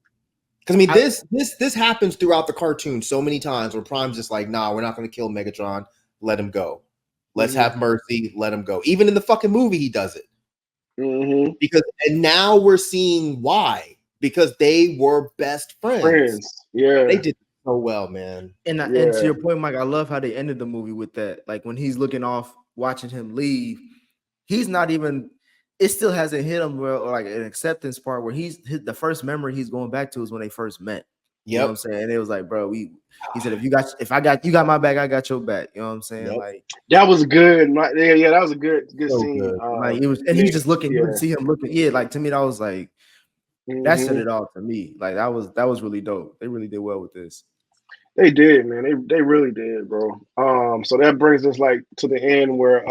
Because I mean, this happens throughout the cartoon so many times where Prime's just like, nah, we're not going to kill Megatron. Let him go. Let's have mercy. Let him go. Even in the fucking movie, he does it. Because and now we're seeing why. Because they were best friends. Yeah, they did so well, man. And to your point, Mike, I love how they ended the movie with that. Like when he's looking off, watching him leave, he's not even. It still hasn't hit him where like an acceptance part where he's the first memory he's going back to is when they first met. You know what I'm saying? And it was like, bro, he said, you got my back, I got your back. You know what I'm saying? Like that was good. Yeah, that was a good so scene. Good. Like it was, and he was just looking. You could see him looking. Yeah, like to me, that was like that said it all to me. Like that was really dope. They really did well with this. They did, man. They really did, bro. So that brings us like to the end where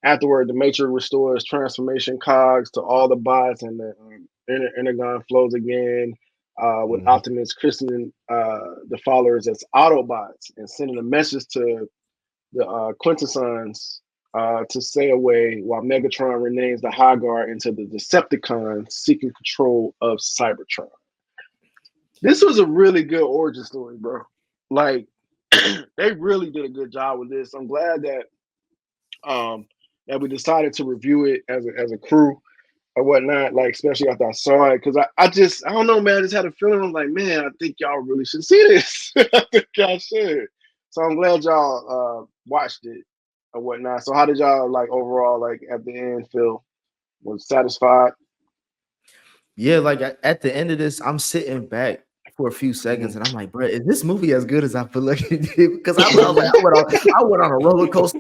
afterward the Matrix restores transformation cogs to all the bots, and the Energon flows again. With Optimus christening the followers as Autobots and sending a message to the Quintessons to stay away, while Megatron renames the High Guard into the Decepticons seeking control of Cybertron. This was a really good origin story, bro. Like they really did a good job with this. I'm glad um that we decided to review it as a crew or whatnot, like especially after I saw it. Cause I don't know, man, I just had a feeling. I'm like, man, I think y'all really should see this. I think y'all should. So I'm glad y'all watched it or whatnot. So how did y'all like overall like at the end feel? Was satisfied? Yeah, like at the end of this, I'm sitting back for a few seconds and I'm like, bro, is this movie as good as I feel like it did? Because I was like, I went on a roller coaster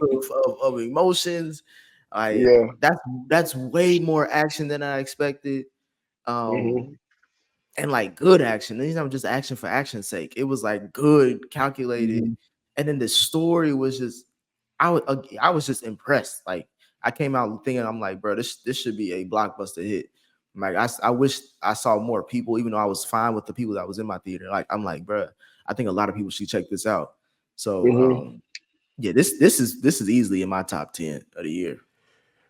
of emotions. Yeah. That's way more action than I expected. Mm-hmm. And like good action. These aren't just action for action's sake. It was like good, calculated, and then the story was just. I was just impressed. Like I came out thinking, I'm like, bro, this should be a blockbuster hit. Like I wish I saw more people, even though I was fine with the people that was in my theater. Like I'm like, bro, I think a lot of people should check this out. So yeah, this is easily in my top 10 of the year.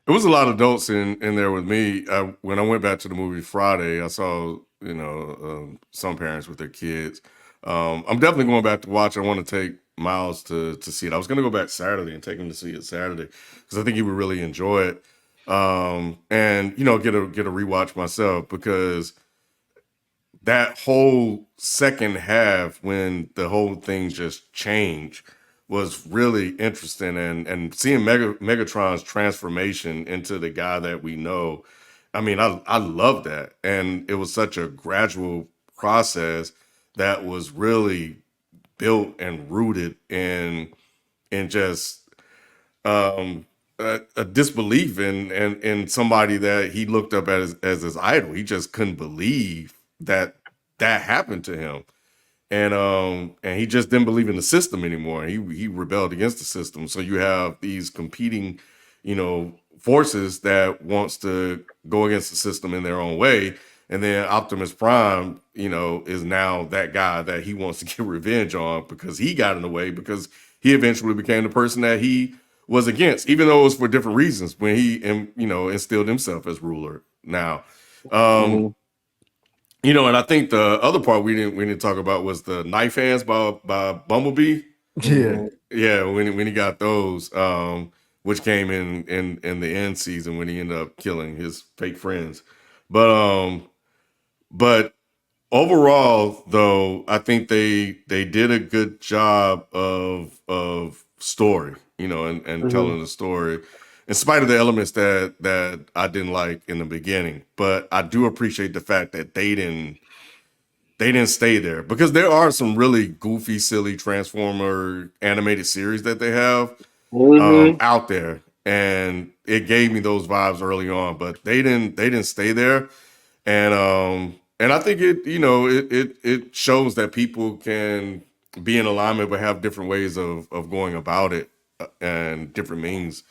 There was a lot of adults in there with me. When I went back to the movie Friday, I saw some parents with their kids. I'm definitely going back to watch. I want to take Miles to see it. I was going to go back Saturday and take him to see it Saturday because I think he would really enjoy it. And get a rewatch myself because that whole second half when the whole thing just changed was really interesting, and seeing Megatron's transformation into the guy that we know. I mean, I love that, and it was such a gradual process that was really built and rooted in just a disbelief in somebody that he looked up as his idol. He just couldn't believe that happened to him, and he just didn't believe in the system anymore. He rebelled against the system. So you have these competing, forces that wants to go against the system in their own way. And then Optimus Prime, is now that guy that he wants to get revenge on because he got in the way, because he eventually became the person that he was against, even though it was for different reasons when he, instilled himself as ruler. Now, and I think the other part we didn't talk about was the knife hands by Bumblebee. Yeah. Yeah, when he got those, which came in the end season when he ended up killing his fake friends. But overall, though, I think they did a good job of story, and telling the story, in spite of the elements that I didn't like in the beginning. But I do appreciate the fact that they didn't stay there, because there are some really goofy, silly Transformer animated series that they have out there, and it gave me those vibes early on. But they didn't stay there, and I think it shows that people can be in alignment but have different ways of going about it, and different means.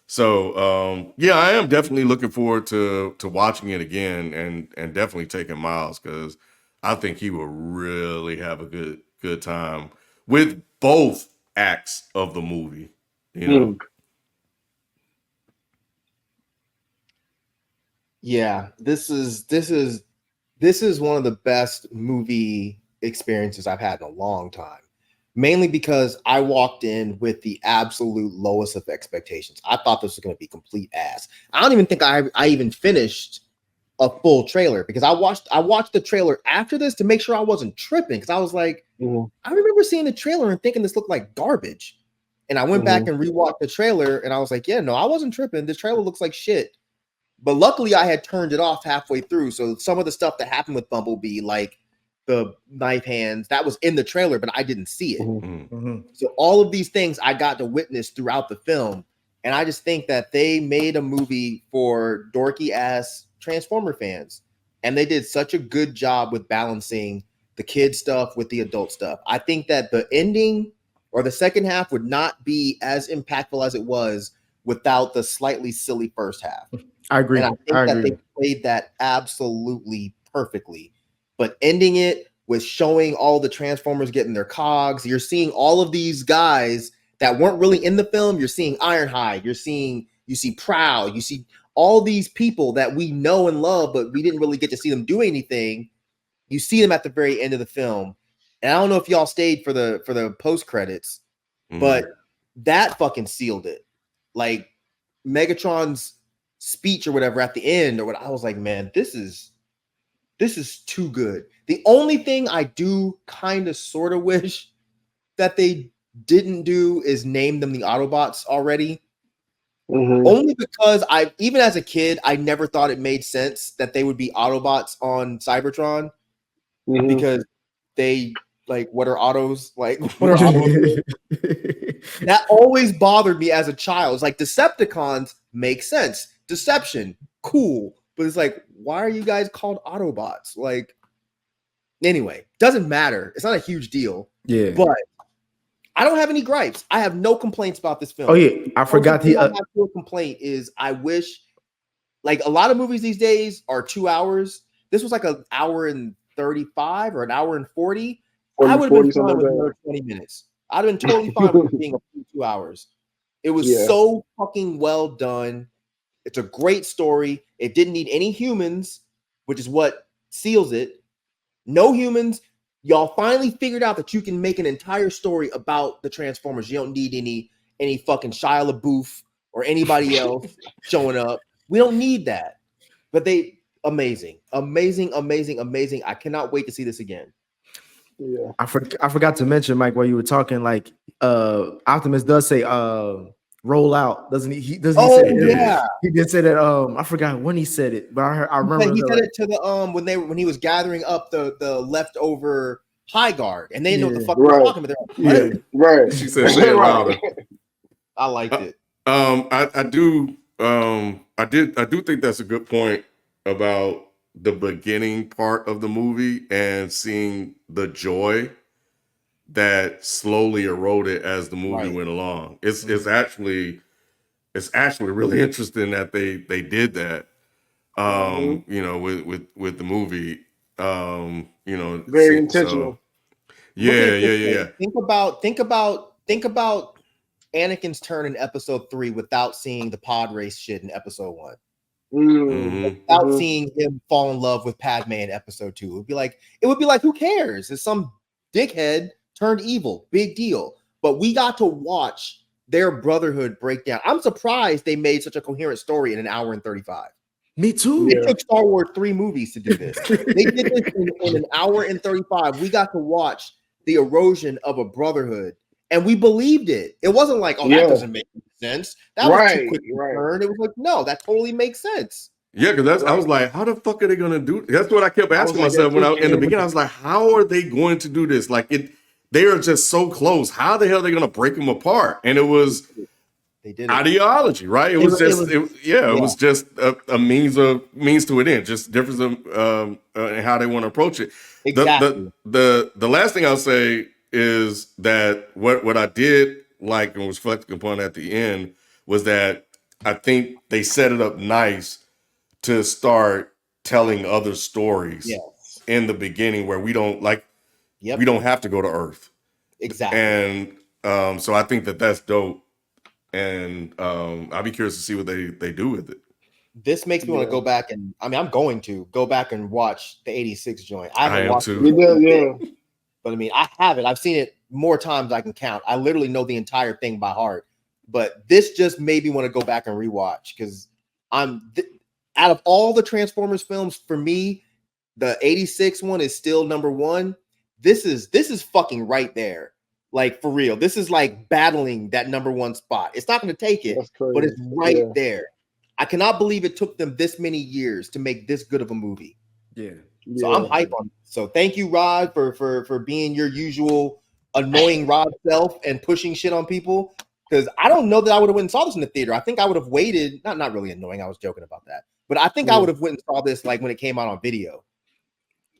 So yeah, I am definitely looking forward to watching it again, and definitely taking Miles, because I think he will really have a good time with both acts of the movie. Yeah, this is one of the best movie experiences I've had in a long time. Mainly because I walked in with the absolute lowest of expectations. I thought this was going to be complete ass. I don't even think I even finished a full trailer, because I watched the trailer after this to make sure I wasn't tripping, because I was like, I remember seeing the trailer and thinking this looked like garbage. And I went back and rewatched the trailer and I was like, yeah, no, I wasn't tripping. This trailer looks like shit. But luckily I had turned it off halfway through. So some of the stuff that happened with Bumblebee, like the knife hands, that was in the trailer, but I didn't see it. So all of these things I got to witness throughout the film. And I just think that they made a movie for dorky ass Transformer fans. And they did such a good job with balancing the kid stuff with the adult stuff. I think that the ending or the second half would not be as impactful as it was without the slightly silly first half. I agree. And I think I that agree. they played that absolutely perfectly. But ending it with showing all the Transformers getting their cogs, you're seeing all of these guys that weren't really in the film. You're seeing Ironhide, you see Prowl, you see all these people that we know and love, but we didn't really get to see them do anything. You see them at the very end of the film. And I don't know if y'all stayed for the post credits, but that fucking sealed it. Like Megatron's speech or whatever at the end, or what, I was like, man, this is too good. The only thing I do kind of sort of wish that they didn't do is name them the Autobots already. Only because even as a kid, I never thought it made sense that they would be Autobots on Cybertron because they like, what are autos? Like, what are automobiles? That always bothered me as a child. It's like Decepticons make sense. Deception, cool. But it's like, why are you guys called Autobots? Like, anyway, doesn't matter. It's not a huge deal. Yeah. But I don't have any gripes. I have no complaints about this film. Oh yeah, I forgot the. I have no complaint is I wish, like, a lot of movies these days are 2 hours. This was like an hour and 35 or an hour and 40. I would have been fine with another 20 minutes. I'd have been totally fine with it being 2 hours. It was so fucking well done. It's a great story. It didn't need any humans, which is what seals it. No humans. Y'all finally figured out that you can make an entire story about the Transformers. You don't need any fucking Shia LaBeouf or anybody else showing up. We don't need that. But amazing. I cannot wait to see this again. Yeah. I forgot to mention, Mike, while you were talking, like Optimus does say roll out, doesn't he? He say yeah. He did say that. I forgot when he said it, but I remember he said it to the when he was gathering up the leftover high guard, and they didn't know what the fuck they were talking about. Yeah, right. She said say it louder. I liked it. I do think that's a good point about the beginning part of the movie and seeing the joy that slowly eroded as the movie went along. It's actually really interesting that they did that. You know, with the movie. You know, very intentional. So, yeah. Think about Anakin's turn in episode 3 without seeing the pod race shit in episode 1. Without seeing him fall in love with Padme in episode 2. It would be like, who cares? It's some dickhead turned evil. Big deal. But we got to watch their brotherhood break down. I'm surprised they made such a coherent story in an hour and 35. Me too. It took Star Wars 3 movies to do this. They did this in an hour and 35. We got to watch the erosion of a brotherhood, and we believed it. It wasn't like, that doesn't make sense. That was too quick to turn. It was like, no, that totally makes sense. Yeah, because I was like, how the fuck are they gonna do? That's what I kept asking myself when in the beginning. I was like, how are they going to do this? Like they are just so close. How the hell are they gonna break them apart? And it was ideology, right? It was just a means to an end, just difference in how they want to approach it. Exactly. The last thing I'll say is that what I did like and was reflecting upon at the end was that I think they set it up nice to start telling other stories in the beginning where we don't we don't have to go to Earth. Exactly. And so I think that's dope. And I'll be curious to see what they do with it. This makes me want to go back and I'm going to go back and watch the 86 joint. I haven't watched it. But I have it. I've seen it more times than I can count. I literally know the entire thing by heart. But this just made me want to go back and rewatch because out of all the Transformers films, for me, the 86 one is still number 1. This is fucking right there. Like, for real. This is like battling that number 1 spot. It's not going to take it, but it's right there. I cannot believe it took them this many years to make this good of a movie. Yeah. So I'm hyped on it. So thank you, Rod, for being your usual annoying Rod self and pushing shit on people. Because I don't know that I would have went and saw this in the theater. I think I would have waited. Not really annoying. I was joking about that. But I think I would have went and saw this like when it came out on video.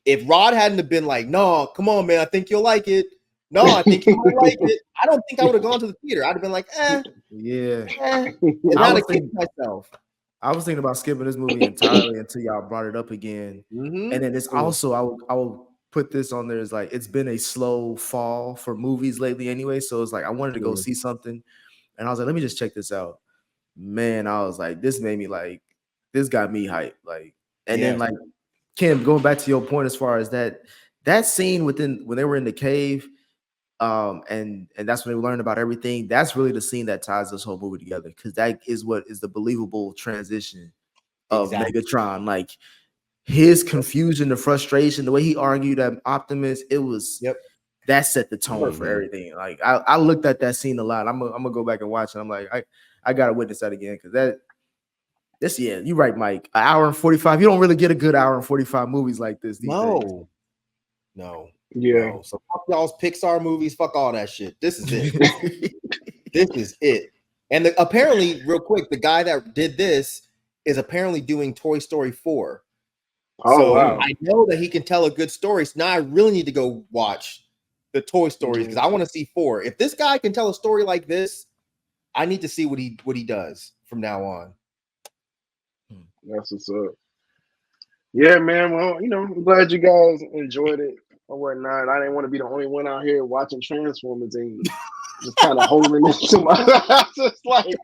if Rod hadn't have been like, no, come on, man, I think you'll like it. No, I think you might like it. I don't think I would have gone to the theater. I'd have been like, Yeah. and I not was a kid myself. I was thinking about skipping this movie entirely until y'all brought it up again. Mhm. And then it's also I will put this on there as like it's been a slow fall for movies lately anyway. So it's like I wanted to go see something, and I was like, let me just check this out. Man, I was like, this made me like this got me hyped. Like, and then like Kim, going back to your point as far as that scene when they were in the cave. And that's when they learned about everything. That's really the scene that ties this whole movie together, because that is what is the believable transition of Megatron. Like his confusion, the frustration, the way he argued at Optimus, it was that set the tone for everything. Like I looked at that scene a lot. I'm gonna go back and watch it. I'm like, I gotta witness that again, because you're right, Mike. An hour and 45. You don't really get a good hour and 45 movies like this these days. No. Yeah. No. So fuck y'all's Pixar movies. Fuck all that shit. This is it. This is it. And apparently, real quick, the guy that did this is apparently doing Toy Story 4. Oh, wow. I know that he can tell a good story. So now I really need to go watch the Toy Stories because I want to see 4. If this guy can tell a story like this, I need to see what he does from now on. That's what's up. Yeah, man. Well, I'm glad you guys enjoyed it or whatnot. I didn't want to be the only one out here watching Transformers and just kind of holding it to my just like,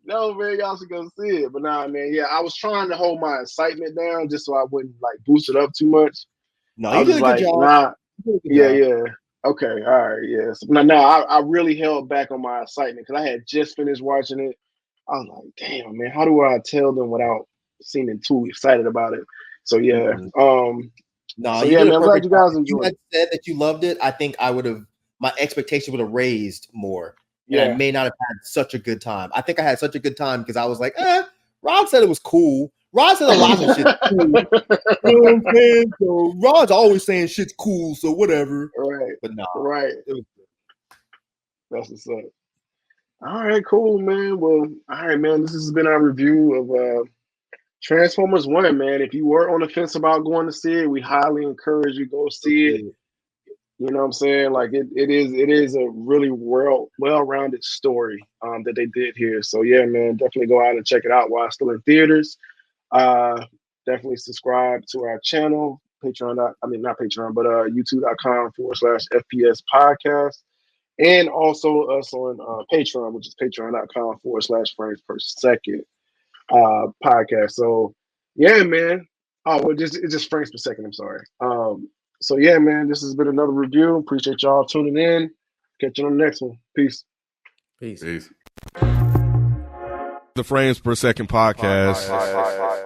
no, man, y'all should go see it. But nah, man, yeah, I was trying to hold my excitement down just so I wouldn't like boost it up too much. No, you did a good job. Nah, yeah. Okay, all right, yeah. So, I really held back on my excitement because I had just finished watching it. I was like, damn, man, how do I tell them without seeming too excited about it? So yeah, no, so yeah, man, I'm glad you guys enjoyed. You had said that you loved it. I think my expectation would have raised more. And I may not have had such a good time. I think I had such a good time because I was like, Rod said it was cool. Rod said a lot of shit cool. You know what I'm saying? So Rod's always saying shit's cool, so whatever. Right. But no. Right. That's what's up. All right, cool, man. Well, all right, man. This has been our review of Transformers 1, man. If you were on the fence about going to see it, we highly encourage you to go see it. You know what I'm saying? Like it is a really well-rounded story that they did here. So yeah, man, definitely go out and check it out while it's still in theaters. Definitely subscribe to our channel, not Patreon, but youtube.com/FPS podcast. And also us on Patreon, which is patreon.com/frames per second podcast. So yeah, man. Oh, well, it's just frames per second. I'm sorry. So yeah, man, this has been another review. Appreciate y'all tuning in. Catch you on the next one. Peace. The Frames Per Second podcast.